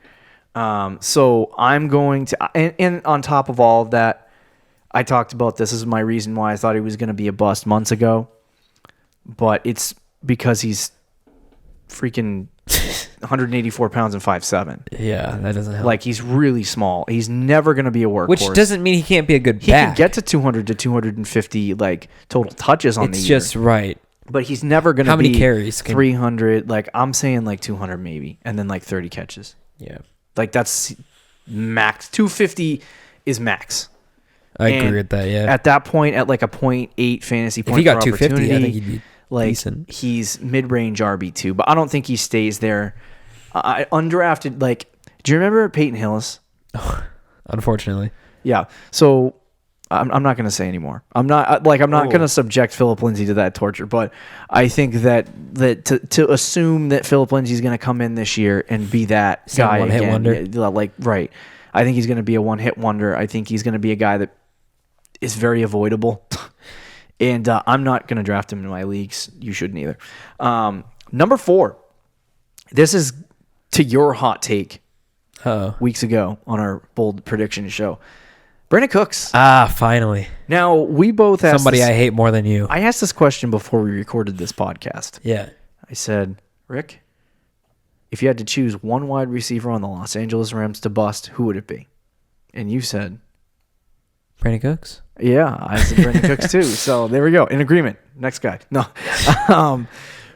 Speaker 2: So I'm going to... And on top of all of that, I talked about this is my reason why I thought he was going to be a bust months ago. But it's because he's freaking 184 pounds and 5'7".
Speaker 3: Yeah, that doesn't help.
Speaker 2: Like, he's really small. He's never going to be a workhorse.
Speaker 3: Which doesn't mean he can't be a good
Speaker 2: He
Speaker 3: back.
Speaker 2: can get to 200 to 250 like total touches on the year.
Speaker 3: It's just right.
Speaker 2: But he's never going to be
Speaker 3: How many carries?
Speaker 2: 300. Like, I'm saying like 200 maybe, and then like 30 catches.
Speaker 3: Yeah.
Speaker 2: Like, that's max. 250 is max.
Speaker 3: I
Speaker 2: And
Speaker 3: agree with that, yeah.
Speaker 2: At that point, at like a 0.8 fantasy
Speaker 3: If
Speaker 2: point
Speaker 3: he got
Speaker 2: per
Speaker 3: 250, I
Speaker 2: opportunity,
Speaker 3: think he'd be
Speaker 2: like,
Speaker 3: decent.
Speaker 2: he's mid-range RB2, but I don't think he stays there. I undrafted, like, do you remember Peyton Hillis?
Speaker 3: Unfortunately.
Speaker 2: Yeah. So I'm not going to say anymore. I'm not going to subject Phillip Lindsay to that torture, but I think that to assume that Phillip Lindsay is going to come in this year and be that
Speaker 3: Some
Speaker 2: guy
Speaker 3: one-hit
Speaker 2: again,
Speaker 3: wonder.
Speaker 2: yeah, like, right. I think he's going to be a one-hit wonder. I think he's going to be a guy that is very avoidable. And I'm not going to draft him in my leagues. You shouldn't either. Number 4. This is to your hot take weeks ago on our bold prediction show. Brandon Cooks.
Speaker 3: Finally.
Speaker 2: Now, we both asked
Speaker 3: Somebody
Speaker 2: this,
Speaker 3: I hate more than you.
Speaker 2: I asked this question before we recorded this podcast.
Speaker 3: Yeah.
Speaker 2: I said, Rick, if you had to choose one wide receiver on the Los Angeles Rams to bust, who would it be? And you said...
Speaker 3: Brandon Cooks?
Speaker 2: Yeah, I said Brandon Cooks too. So there we go. In agreement. Next guy. No.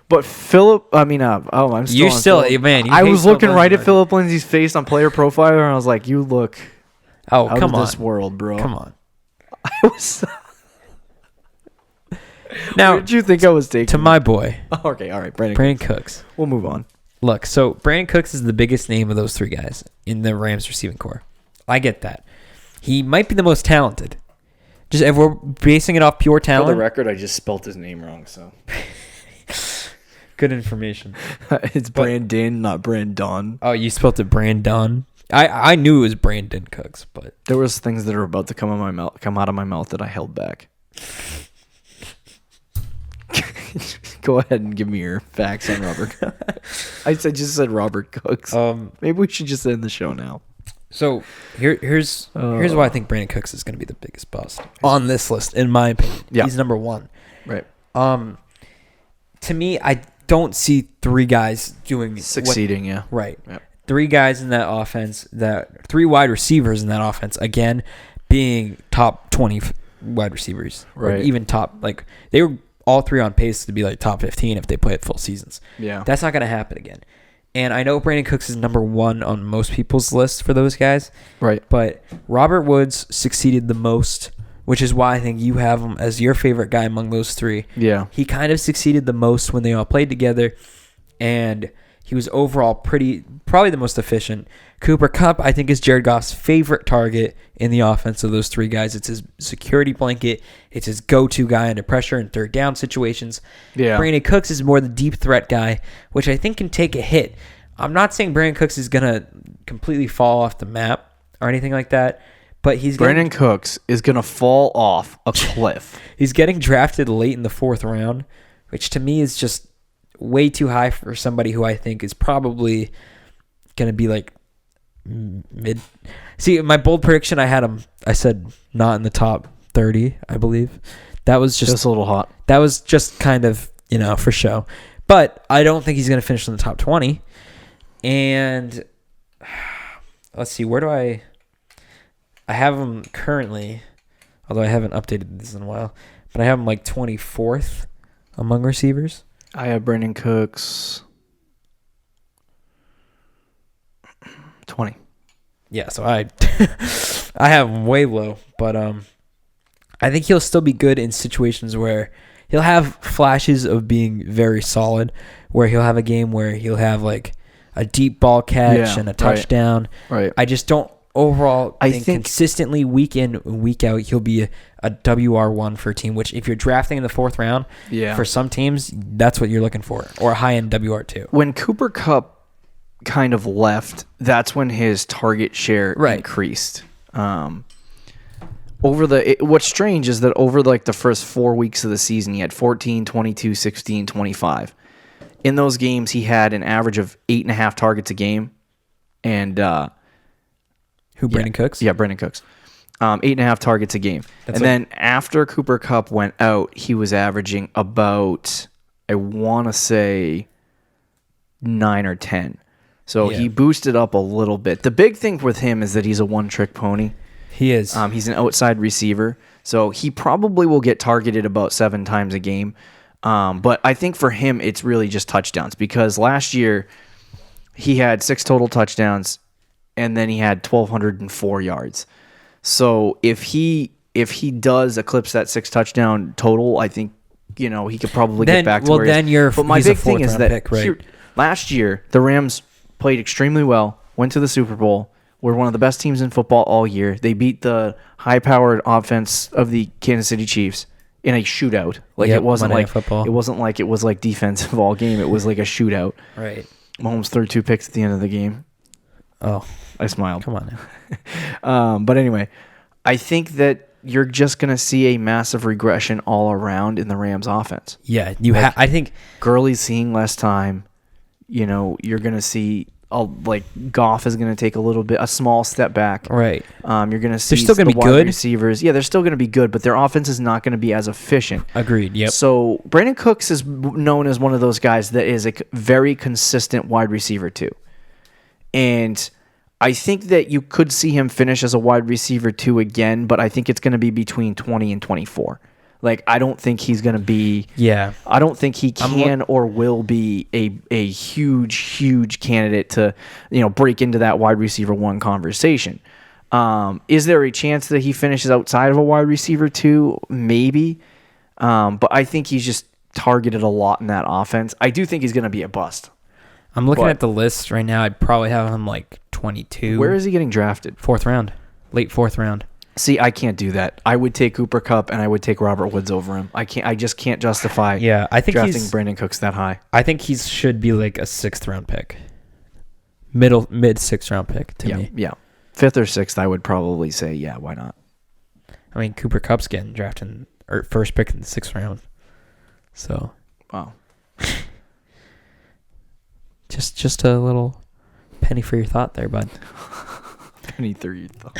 Speaker 2: But Philip, I'm still
Speaker 3: You're
Speaker 2: on
Speaker 3: still,
Speaker 2: Phillip.
Speaker 3: man. You
Speaker 2: I
Speaker 3: hate
Speaker 2: was
Speaker 3: Phillip
Speaker 2: looking right
Speaker 3: Lindsay.
Speaker 2: at Phillip Lindsay's face on Player Profiler, and I was like, you look
Speaker 3: Oh,
Speaker 2: out
Speaker 3: come
Speaker 2: of
Speaker 3: on.
Speaker 2: this world, bro.
Speaker 3: Come on.
Speaker 2: I was,
Speaker 3: Now,
Speaker 2: what did you think I was taking?
Speaker 3: to my boy,
Speaker 2: Okay, all right, Brandon.
Speaker 3: Brandon Cooks.
Speaker 2: We'll move on.
Speaker 3: Look, so Brandon Cooks is the biggest name of those 3 guys in the Rams receiving core. I get that. He might be the most talented. Just if we're basing it off pure
Speaker 2: For
Speaker 3: talent.
Speaker 2: the record, I just spelt his name wrong, so.
Speaker 3: Good information.
Speaker 2: It's Brandon, not Brandon.
Speaker 3: Oh, you spelled it Brandon. I knew it was Brandon Cooks, but
Speaker 2: There was things that are about to come out of my mouth that I held back. Go ahead and give me your facts on Robert. I just said Robert Cooks. Maybe we should just end the show now.
Speaker 3: So here's why I think Brandon Cooks is going to be the biggest bust on this list, in my opinion.
Speaker 2: Yeah.
Speaker 3: He's number 1.
Speaker 2: Right.
Speaker 3: To me, don't see three guys
Speaker 2: succeeding.
Speaker 3: Right.
Speaker 2: Yep.
Speaker 3: Three guys in that offense, three wide receivers in that offense, again, being top 20 wide receivers.
Speaker 2: Right.
Speaker 3: Or even top, like, they were all three on pace to be like top 15 if they play at full seasons.
Speaker 2: Yeah.
Speaker 3: That's not going to happen again. And I know Brandon Cooks is number one on most people's list for those guys.
Speaker 2: Right.
Speaker 3: But Robert Woods succeeded the most, which is why I think you have him as your favorite guy among those three.
Speaker 2: Yeah.
Speaker 3: He kind of succeeded the most when they all played together, and he was overall probably the most efficient. Cooper Kupp, I think, is Jared Goff's favorite target in the offense of those three guys. It's his security blanket. It's his go-to guy under pressure in third down situations.
Speaker 2: Yeah.
Speaker 3: Brandon Cooks is more the deep threat guy, which I think can take a hit. I'm not saying Brandon Cooks is going to completely fall off the map or anything like that, but
Speaker 2: Brandon Cooks is going to fall off a cliff.
Speaker 3: He's getting drafted late in the 4th round, which to me is just way too high for somebody who I think is probably going to be like mid. See, my bold prediction, I said not in the top 30, I believe. That was just
Speaker 2: a little hot.
Speaker 3: That was just kind of, for show. But I don't think he's going to finish in the top 20. And let's see, where do I have him currently, although I haven't updated this in a while, but I have him like 24th among receivers.
Speaker 2: I have Brandon Cooks 20.
Speaker 3: Yeah, so I have him way low, but I think he'll still be good in situations where he'll have flashes of being very solid, where he'll have a game where he'll have like a deep ball catch and a touchdown.
Speaker 2: Right.
Speaker 3: I just don't overall think consistently week in, week out, he'll be a WR1 for a team, which if you're drafting in the 4th round, for some teams, that's what you're looking for, or a high-end WR2.
Speaker 2: When Cooper Kupp kind of left, that's when his target share increased. What's strange is that over like the first 4 weeks of the season, he had 14, 22, 16, 25. In those games, he had an average of 8.5 targets a game, and
Speaker 3: Brandon Cooks?
Speaker 2: Yeah, Brandon Cooks. 8.5 targets a game. Then after Cooper Kupp went out, he was averaging about, I want to say, 9 or 10. So he boosted up a little bit. The big thing with him is that he's a one-trick pony.
Speaker 3: He is.
Speaker 2: He's an outside receiver. So he probably will get targeted about 7 times a game. But I think for him, it's really just touchdowns, because last year he had 6 total touchdowns, and then he had 1,204 yards. So if he does eclipse that 6 touchdown total, I think he could probably get back to where he is. But my big thing is that last year the Rams played extremely well, went to the Super Bowl, were one of the best teams in football all year. They beat the high-powered offense of the Kansas City Chiefs in a shootout. It wasn't like football. It wasn't like it was like defensive all game. It was like a shootout.
Speaker 3: Right.
Speaker 2: Mahomes threw 2 picks at the end of the game.
Speaker 3: Oh,
Speaker 2: I smiled.
Speaker 3: Come on now.
Speaker 2: But anyway, I think that you're just going to see a massive regression all around in the Rams offense.
Speaker 3: Yeah, I think
Speaker 2: Gurley's seeing less time. You're going to see Goff is going to take a small step back.
Speaker 3: Right.
Speaker 2: You're going to see
Speaker 3: they're still going to be good.
Speaker 2: Receivers. Yeah, they're still going to be good, but their offense is not going to be as efficient.
Speaker 3: Agreed. Yep.
Speaker 2: So Brandon Cooks is known as one of those guys that is a very consistent wide receiver too. And I think that you could see him finish as a wide receiver 2 again, but I think it's going to be between 20 and 24. I don't think he's going to be...
Speaker 3: Yeah.
Speaker 2: I don't think he can or will be a huge candidate to, break into that wide receiver 1 conversation. Is there a chance that he finishes outside of a wide receiver 2? Maybe. But I think he's just targeted a lot in that offense. I do think he's going to be a bust.
Speaker 3: I'm looking at the list right now. I'd probably have him 22.
Speaker 2: Where is he getting drafted?
Speaker 3: 4th round. Late 4th round.
Speaker 2: See, I can't do that. I would take Cooper Kupp and I would take Robert Woods over him. I just can't justify
Speaker 3: I think
Speaker 2: drafting Brandon Cooks that high.
Speaker 3: I think he should be a 6th round pick. Mid 6th round pick to me.
Speaker 2: Yeah. 5th or 6th, I would probably say, yeah, why not?
Speaker 3: I mean, Cooper Kupp's getting drafted or first pick in the 6th round. So,
Speaker 2: wow.
Speaker 3: Just a little penny for your thought there, bud.
Speaker 2: Penny for your thought.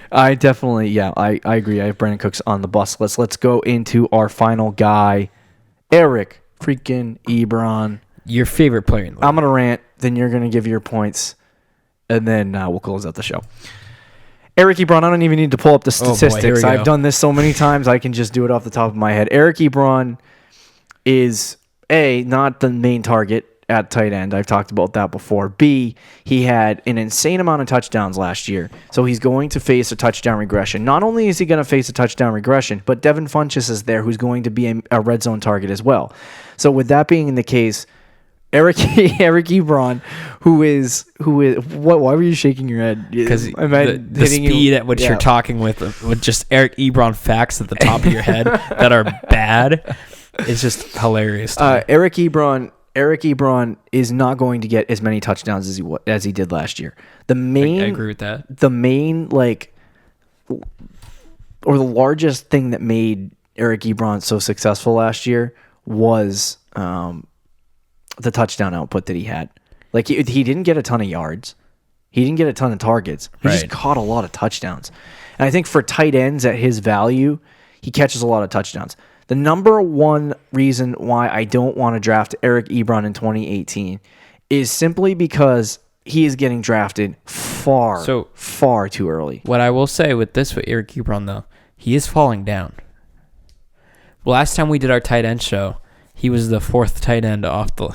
Speaker 2: I definitely, I agree. I have Brandon Cooks on the bus list. Let's go into our final guy, Eric freaking Ebron.
Speaker 3: Your favorite player in the league.
Speaker 2: I'm going to rant, then you're going to give your points, and then we'll close out the show. Eric Ebron, I don't even need to pull up the statistics. I've done this so many times, I can just do it off the top of my head. Eric Ebron is, A, not the main target at tight end. I've talked about that before. B, he had an insane amount of touchdowns last year, so he's going to face a touchdown regression. Not only is he going to face a touchdown regression, but Devin Funchess is there, who's going to be a red zone target as well. So with that being the case, Eric Ebron, who is what? Why were you shaking your head?
Speaker 3: Because the speed at which you're talking with just Eric Ebron facts at the top of your head that are bad is just hilarious.
Speaker 2: Eric Ebron is not going to get as many touchdowns as he did last year. I
Speaker 3: agree with that.
Speaker 2: The main or the largest thing that made Eric Ebron so successful last year was the touchdown output that he had. Like he didn't get a ton of yards. He didn't get a ton of targets. He just caught a lot of touchdowns. And I think for tight ends at his value, he catches a lot of touchdowns. The number one reason why I don't want to draft Eric Ebron in 2018 is simply because he is getting drafted far too early.
Speaker 3: What I will say with Eric Ebron, though, he is falling down. Last time we did our tight end show, he was the fourth tight end off the...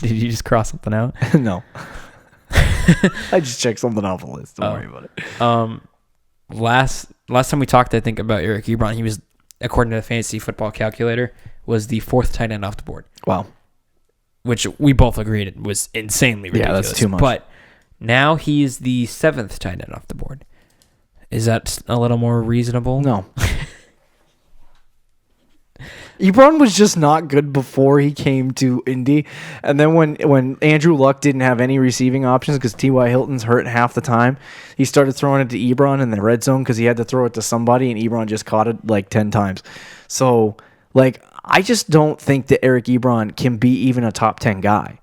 Speaker 3: Did you just cross something out?
Speaker 2: No. I just checked something off the list. Don't worry about it.
Speaker 3: Last time we talked, I think, about Eric Ebron, he was, according to the fantasy football calculator, was the fourth tight end off the board.
Speaker 2: Wow.
Speaker 3: Which we both agreed was insanely ridiculous.
Speaker 2: Yeah, that's too much.
Speaker 3: But now he's the seventh tight end off the board. Is that a little more reasonable?
Speaker 2: No. Ebron was just not good before he came to Indy. And then when Andrew Luck didn't have any receiving options because T.Y. Hilton's hurt half the time, he started throwing it to Ebron in the red zone because he had to throw it to somebody, and Ebron just caught it like 10 times. So, I just don't think that Eric Ebron can be even a top 10 guy.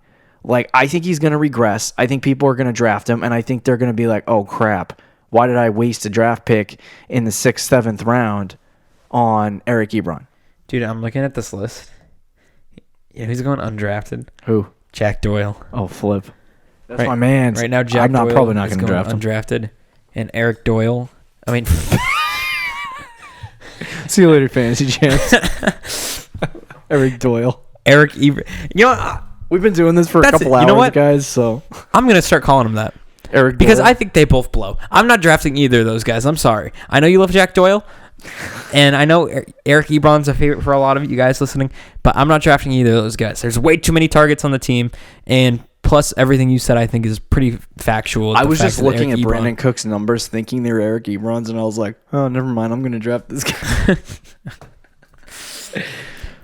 Speaker 2: I think he's going to regress. I think people are going to draft him, and I think they're going to be like, oh, crap, why did I waste a draft pick in the 6th, 7th round on Eric Ebron?
Speaker 3: Dude, I'm looking at this list. Yeah, who's going undrafted?
Speaker 2: Who?
Speaker 3: Jack Doyle.
Speaker 2: Oh, flip. That's my man.
Speaker 3: Right now, Jack Doyle
Speaker 2: probably not
Speaker 3: is
Speaker 2: going to draft him.
Speaker 3: Undrafted. And Eric Doyle. I mean...
Speaker 2: See you later, fantasy champs. Eric Doyle.
Speaker 3: Eric Ebron. You know what?
Speaker 2: We've been doing this for a couple hours, guys, so...
Speaker 3: I'm going to start calling him that.
Speaker 2: Eric
Speaker 3: Because
Speaker 2: Doyle.
Speaker 3: I think they both blow. I'm not drafting either of those guys. I'm sorry. I know you love Jack Doyle. And I know Eric Ebron's a favorite for a lot of you guys listening, but I'm not drafting either of those guys. There's way too many targets on the team, and plus everything you said I think is pretty factual.
Speaker 2: I was just looking at Brandon Cook's numbers thinking they were Eric Ebron's, and I was like, oh, never mind, I'm going to draft this guy.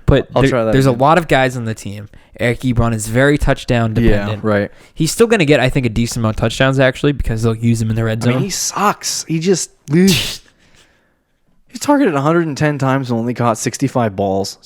Speaker 3: But there's a lot of guys on the team. Eric Ebron is very touchdown dependent.
Speaker 2: Yeah, right.
Speaker 3: He's still going to get, I think, a decent amount of touchdowns, actually, because they'll use him in the red zone.
Speaker 2: I mean, he sucks. He just... He's targeted 110 times and only caught 66 balls.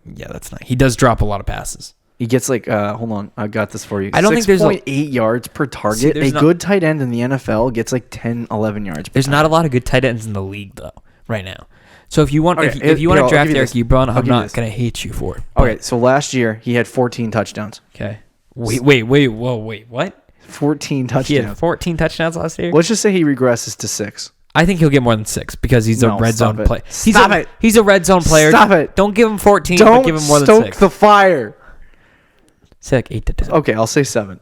Speaker 3: Yeah, that's nice. He does drop a lot of passes.
Speaker 2: He gets hold on, I got this for you.
Speaker 3: I don't think there's
Speaker 2: 6.8 yards per target. See, good tight end in the NFL gets 10, 11 yards per
Speaker 3: There's
Speaker 2: target.
Speaker 3: Not a lot of good tight ends in the league, though, right now. So if you want if you want to draft Eric Ebron, I'm not going to hate you for it.
Speaker 2: Okay, so last year he had 14 touchdowns.
Speaker 3: Okay. Wait, what?
Speaker 2: 14 touchdowns.
Speaker 3: He had 14 touchdowns last year?
Speaker 2: Let's just say he regresses to 6.
Speaker 3: I think he'll get more than 6 because he's a red zone player.
Speaker 2: Stop it.
Speaker 3: He's a red zone player.
Speaker 2: Stop it.
Speaker 3: Don't give him 14, but give him more than 6.
Speaker 2: Don't stoke the fire.
Speaker 3: Say 8 to 10.
Speaker 2: Okay, I'll say 7.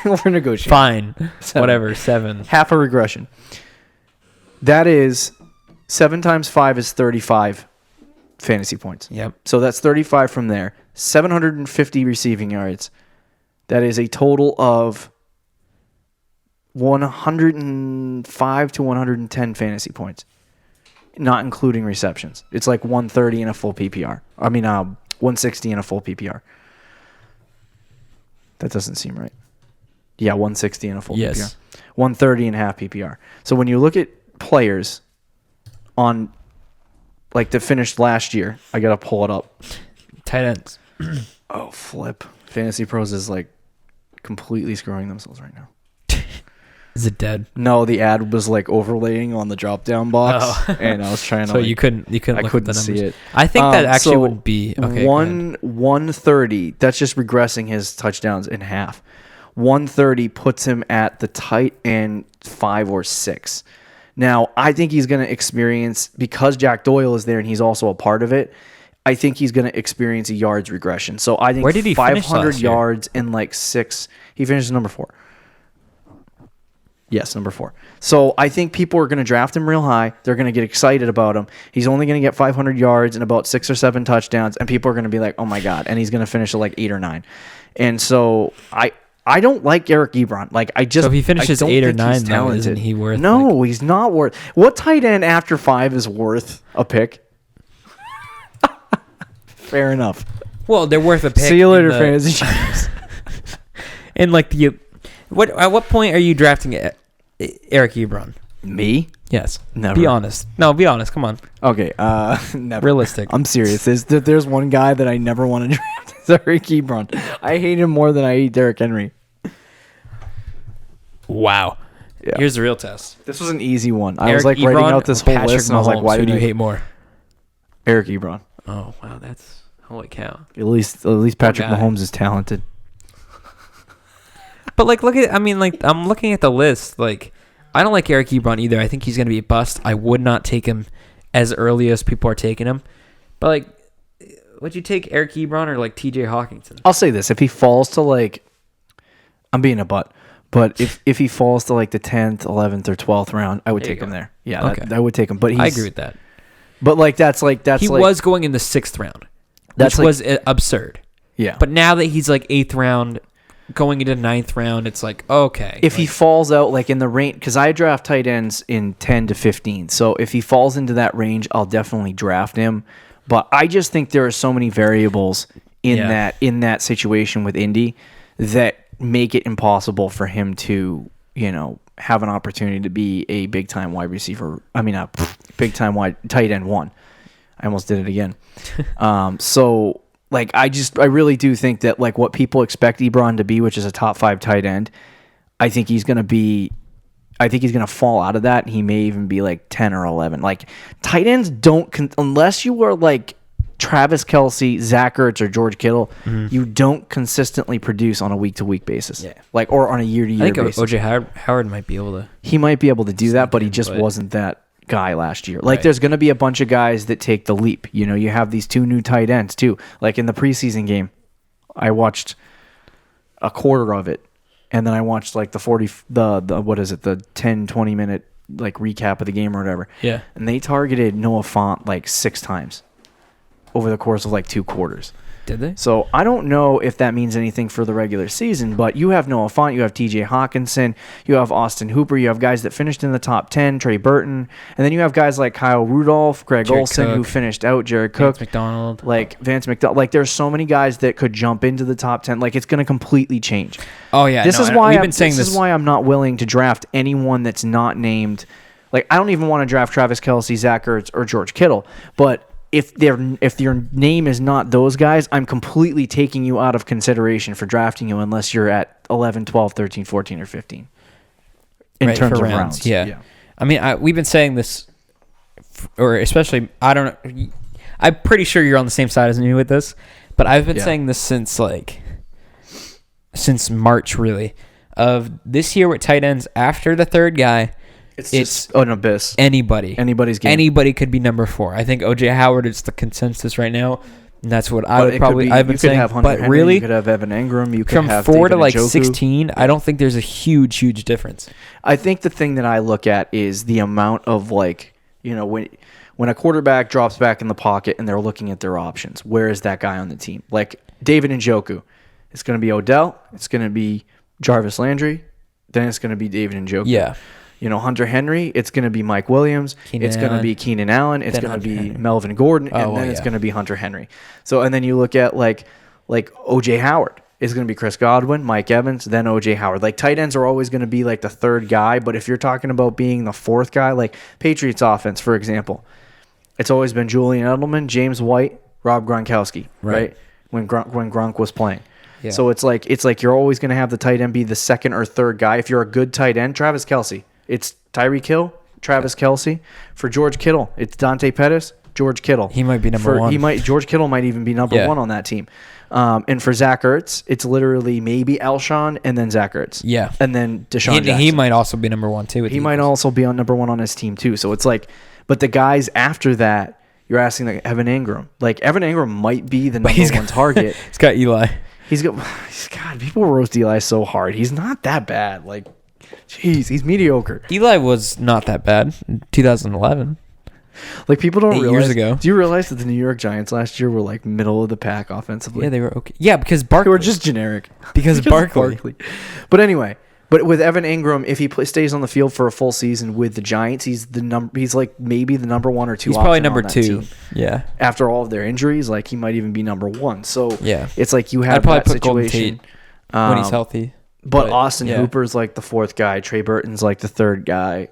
Speaker 2: We're negotiating.
Speaker 3: Fine.
Speaker 2: 7.
Speaker 3: Whatever, 7.
Speaker 2: Half a regression. That is 7 times 5 is 35 fantasy points.
Speaker 3: Yep.
Speaker 2: So that's 35 from there. 750 receiving yards. That is a total of 105 to 110 fantasy points, not including receptions. It's 130 in a full PPR. 160 in a full PPR. That doesn't seem right. Yeah, 160 in a full PPR. 130 in half PPR. So when you look at players on, that finished last year, I got to pull it up.
Speaker 3: Tight ends.
Speaker 2: Oh, flip. Fantasy Pros is, completely screwing themselves right now.
Speaker 3: Is it dead?
Speaker 2: No, the ad was like overlaying on the drop down box, and I was trying to.
Speaker 3: So you couldn't
Speaker 2: I
Speaker 3: look at the
Speaker 2: couldn't
Speaker 3: numbers.
Speaker 2: see it.
Speaker 3: I think that actually
Speaker 2: so
Speaker 3: would be okay.
Speaker 2: 130. That's just regressing his touchdowns in half. 130 puts him at the tight end 5 or 6. Now, I think he's going to experience, because Jack Doyle is there and he's also a part of it, I think he's going to experience a yards regression. So I think
Speaker 3: Where did he finish
Speaker 2: 500
Speaker 3: last year?
Speaker 2: yards in like 6. He finishes number 4. Yes, number 4. So I think people are going to draft him real high. They're going to get excited about him. He's only going to get 500 yards and about 6 or 7 touchdowns, and people are going to be like, oh my God. And he's going to finish at like 8 or 9. And so I don't like Eric Ebron. Like, I just.
Speaker 3: So if he finishes
Speaker 2: I don't
Speaker 3: 8 or
Speaker 2: think he's
Speaker 3: 9, though, isn't he worth?
Speaker 2: No, he's not worth. What tight end after 5 is worth a pick? Fair enough.
Speaker 3: Well, they're worth a pick.
Speaker 2: See you later, fantasy champions.
Speaker 3: And like at what point are you drafting Eric Ebron?
Speaker 2: Me?
Speaker 3: Yes.
Speaker 2: Never.
Speaker 3: Be honest. No, be honest. Come on.
Speaker 2: Okay. Never.
Speaker 3: Realistic.
Speaker 2: I'm serious. There's one guy that I never want to draft. It's Eric Ebron. I hate him more than I hate Derrick Henry.
Speaker 3: Wow.
Speaker 2: Yeah.
Speaker 3: Here's the real test.
Speaker 2: This was an easy one. I
Speaker 3: Eric
Speaker 2: was like
Speaker 3: Ebron
Speaker 2: writing out this
Speaker 3: or
Speaker 2: whole
Speaker 3: Patrick
Speaker 2: list, and I was like,
Speaker 3: Mahomes?
Speaker 2: why
Speaker 3: Who
Speaker 2: do
Speaker 3: you hate more?
Speaker 2: Eric Ebron?
Speaker 3: Oh wow, that's holy cow.
Speaker 2: At least Patrick
Speaker 3: guy.
Speaker 2: Mahomes is talented.
Speaker 3: But like, I'm looking at the list. Like, I don't like Eric Ebron either. I think he's gonna be a bust. I would not take him as early as people are taking him. But like, would you take Eric Ebron or like T.J. Hawkinson?
Speaker 2: I'll say this: if he falls to like, I'm being a butt, but if he falls to like the 10th, 11th, or 12th round, I would
Speaker 3: There you
Speaker 2: take him
Speaker 3: go.
Speaker 2: there. Yeah,
Speaker 3: Okay.
Speaker 2: I would take him. But
Speaker 3: I agree with that.
Speaker 2: But like that's
Speaker 3: He was going in the 6th round,
Speaker 2: That's
Speaker 3: which
Speaker 2: like-
Speaker 3: was absurd.
Speaker 2: yeah.
Speaker 3: But now that he's like 8th round, going into 9th round, it's like, okay.
Speaker 2: If he falls out like in the range, because I draft tight ends in 10 to 15, so if he falls into that range, I'll definitely draft him. But I just think there are so many variables in that situation with Indy that make it impossible for him to, have an opportunity to be a big time wide receiver. I mean, a big time wide tight end 1. I almost did it again. So like I really do think that like what people expect Ebron to be, which is a top 5 tight end, I think he's going to fall out of that. He may even be like 10 or 11. Like tight ends don't unless you are like Travis Kelce, Zach Ertz, or George Kittle, you don't consistently produce on a week-to-week basis. Yeah. Like, or on a year-to-year
Speaker 3: I think
Speaker 2: basis.
Speaker 3: O.J. Howard might be able to.
Speaker 2: He might be able to do that, but he just wasn't that guy last year. Like, there's going to be a bunch of guys that take the leap. You have these 2 new tight ends, too. Like, in the preseason game, I watched a quarter of it, and then I watched, like, the 10, 20-minute, like, recap of the game or whatever.
Speaker 3: Yeah.
Speaker 2: And they targeted Noah Fant, like, 6 times over the course of like 2 quarters.
Speaker 3: Did they?
Speaker 2: So I don't know if that means anything for the regular season, but you have Noah Fant, you have T.J. Hawkinson, you have Austin Hooper, you have guys that finished in the top 10, Trey Burton, and then you have guys like Kyle Rudolph, Greg
Speaker 3: Jared
Speaker 2: Olsen,
Speaker 3: Cook,
Speaker 2: who finished out, Jared Cook, Vance McDonald. Like there's so many guys that could jump into the top 10. Like it's going to completely change.
Speaker 3: Oh yeah,
Speaker 2: This is why I'm not willing to draft anyone that's not named. Like I don't even want to draft Travis Kelce, Zach Ertz, or George Kittle, but if your name is not those guys, I'm completely taking you out of consideration for drafting you unless you're at 11, 12, 13, 14, or 15 in terms of rounds.
Speaker 3: Yeah. I mean, we've been saying this, or especially, I don't know. I'm pretty sure you're on the same side as me with this, but I've been saying this since March, really, of this year with tight ends after the 3rd guy.
Speaker 2: It's just an abyss. Anybody's game.
Speaker 3: Anybody could be number 4. I think O.J. Howard is the consensus right now. And that's what I would probably. I've been saying, but
Speaker 2: Henry,
Speaker 3: really,
Speaker 2: you could have Evan Engram. You could
Speaker 3: from
Speaker 2: have
Speaker 3: 4
Speaker 2: David
Speaker 3: to like
Speaker 2: Njoku.
Speaker 3: 16. I don't think there's a huge difference.
Speaker 2: I think the thing that I look at is the amount of like when a quarterback drops back in the pocket and they're looking at their options. Where is that guy on the team? Like David Njoku, it's going to be Odell. It's going to be Jarvis Landry. Then it's going to be David Njoku.
Speaker 3: Yeah.
Speaker 2: Hunter Henry, it's going to be Mike Williams. It's going to be Keenan Allen. It's going to be Melvin Gordon. And then it's going to be Hunter Henry. So, and then you look at like O.J. Howard. It's going to be Chris Godwin, Mike Evans, then O.J. Howard. Like tight ends are always going to be like the 3rd guy. But if you're talking about being the 4th guy, like Patriots offense, for example, it's always been Julian Edelman, James White, Rob Gronkowski, right? When Gronk was playing.
Speaker 3: Yeah.
Speaker 2: So it's like you're always going to have the tight end be the second or third guy. If you're a good tight end, Travis Kelce. It's Tyreek Hill, Travis Kelce. For George Kittle, it's Dante Pettis, George Kittle.
Speaker 3: He might be number one.
Speaker 2: George Kittle might even be number one on that team. And for Zach Ertz, it's literally maybe Alshon and then Zach Ertz.
Speaker 3: Yeah.
Speaker 2: And then Deshaun Jackson.
Speaker 3: He might also be number one too.
Speaker 2: He might also be on number one on his team too. So it's like, but the guys after that, you're asking like Evan Ingram. Like Evan Ingram might be the number one target.
Speaker 3: He's got Eli.
Speaker 2: God, people roast Eli so hard. He's not that bad. Like, jeez, he's mediocre.
Speaker 3: Eli was not that bad in 2011.
Speaker 2: Like people don't
Speaker 3: 8
Speaker 2: realize.
Speaker 3: years ago.
Speaker 2: Do you realize that the New York Giants last year were like middle of the pack offensively?
Speaker 3: Yeah, they were okay. Yeah, because
Speaker 2: They
Speaker 3: Barkley.
Speaker 2: were just generic.
Speaker 3: Because Barkley.
Speaker 2: But anyway, but with Evan Ingram, if he stays on the field for a full season with the Giants, he's like maybe the number one or two.
Speaker 3: He's probably
Speaker 2: option
Speaker 3: number
Speaker 2: on that
Speaker 3: two.
Speaker 2: team.
Speaker 3: Yeah.
Speaker 2: After all of their injuries, like he might even be number one. So
Speaker 3: Yeah.
Speaker 2: it's like you have
Speaker 3: I'd probably
Speaker 2: that
Speaker 3: put Golden
Speaker 2: situation
Speaker 3: Tate when he's healthy.
Speaker 2: But Austin
Speaker 3: yeah.
Speaker 2: Hooper's like the fourth guy. Trey Burton's like the third guy.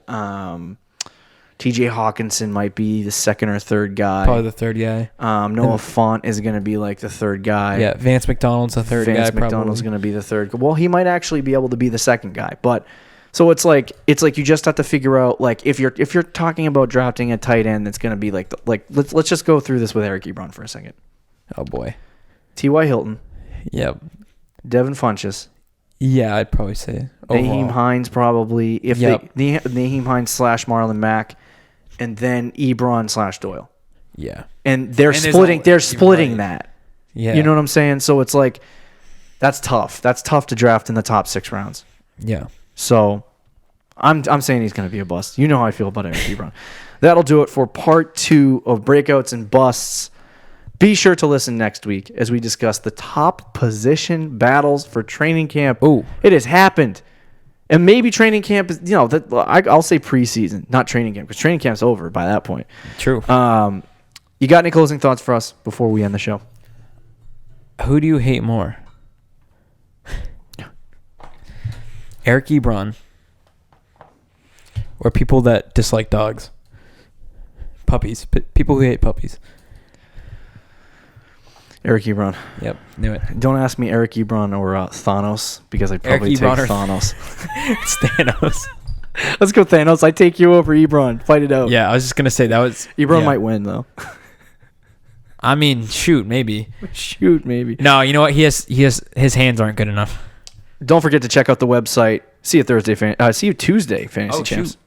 Speaker 2: T.J. Hawkinson might be the second or third guy.
Speaker 3: Probably the third guy.
Speaker 2: Noah Fant is going to be like the third guy.
Speaker 3: Yeah, Vance McDonald's the third guy.
Speaker 2: Vance McDonald's going to be the third. Well, he might actually be able to be the second guy. But so it's like you just have to figure out like if you're talking about drafting a tight end that's going to be like let's just go through this with Eric Ebron for a second.
Speaker 3: Oh boy.
Speaker 2: T.Y. Hilton.
Speaker 3: Yep.
Speaker 2: Devin Funchess.
Speaker 3: Yeah, I'd probably say
Speaker 2: Naheem Hines probably. Naheem Hines / Marlon Mack. And then Ebron / Doyle.
Speaker 3: Yeah.
Speaker 2: And they're splitting
Speaker 3: right.
Speaker 2: that.
Speaker 3: Yeah.
Speaker 2: You know what I'm saying? So it's like that's tough. That's tough to draft in the top 6 rounds.
Speaker 3: Yeah.
Speaker 2: So I'm saying he's going to be a bust. You know how I feel about Eric Ebron. That'll do it for part 2 of Breakouts and Busts. Be sure to listen next week as we discuss the top position battles for training camp.
Speaker 3: Ooh.
Speaker 2: It has happened. And maybe training camp is, I'll say preseason, not training camp, because training camp's over by that point.
Speaker 3: True.
Speaker 2: You got any closing thoughts for us before we end the show?
Speaker 3: Who do you hate more? Eric Ebron or people that dislike dogs? Puppies. People who hate puppies.
Speaker 2: Eric Ebron.
Speaker 3: Yep, knew it.
Speaker 2: Don't ask me Eric Ebron or Thanos, because I'd probably take Thanos.
Speaker 3: It's Thanos.
Speaker 2: Let's go Thanos. I take you over Ebron. Fight it out.
Speaker 3: Yeah, I was just going to say that was...
Speaker 2: Ebron might win, though.
Speaker 3: I mean, shoot, maybe.
Speaker 2: Shoot, maybe.
Speaker 3: No, you know what? He has his hands aren't good enough.
Speaker 2: Don't forget to check out the website. See you Tuesday, Fantasy Champs.
Speaker 3: Shoot.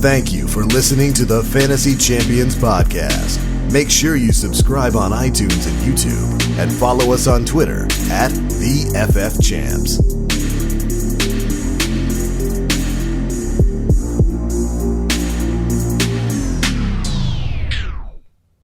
Speaker 1: Thank you for listening to the Fantasy Champions Podcast. Make sure you subscribe on iTunes and YouTube and follow us on Twitter @TheFFChamps.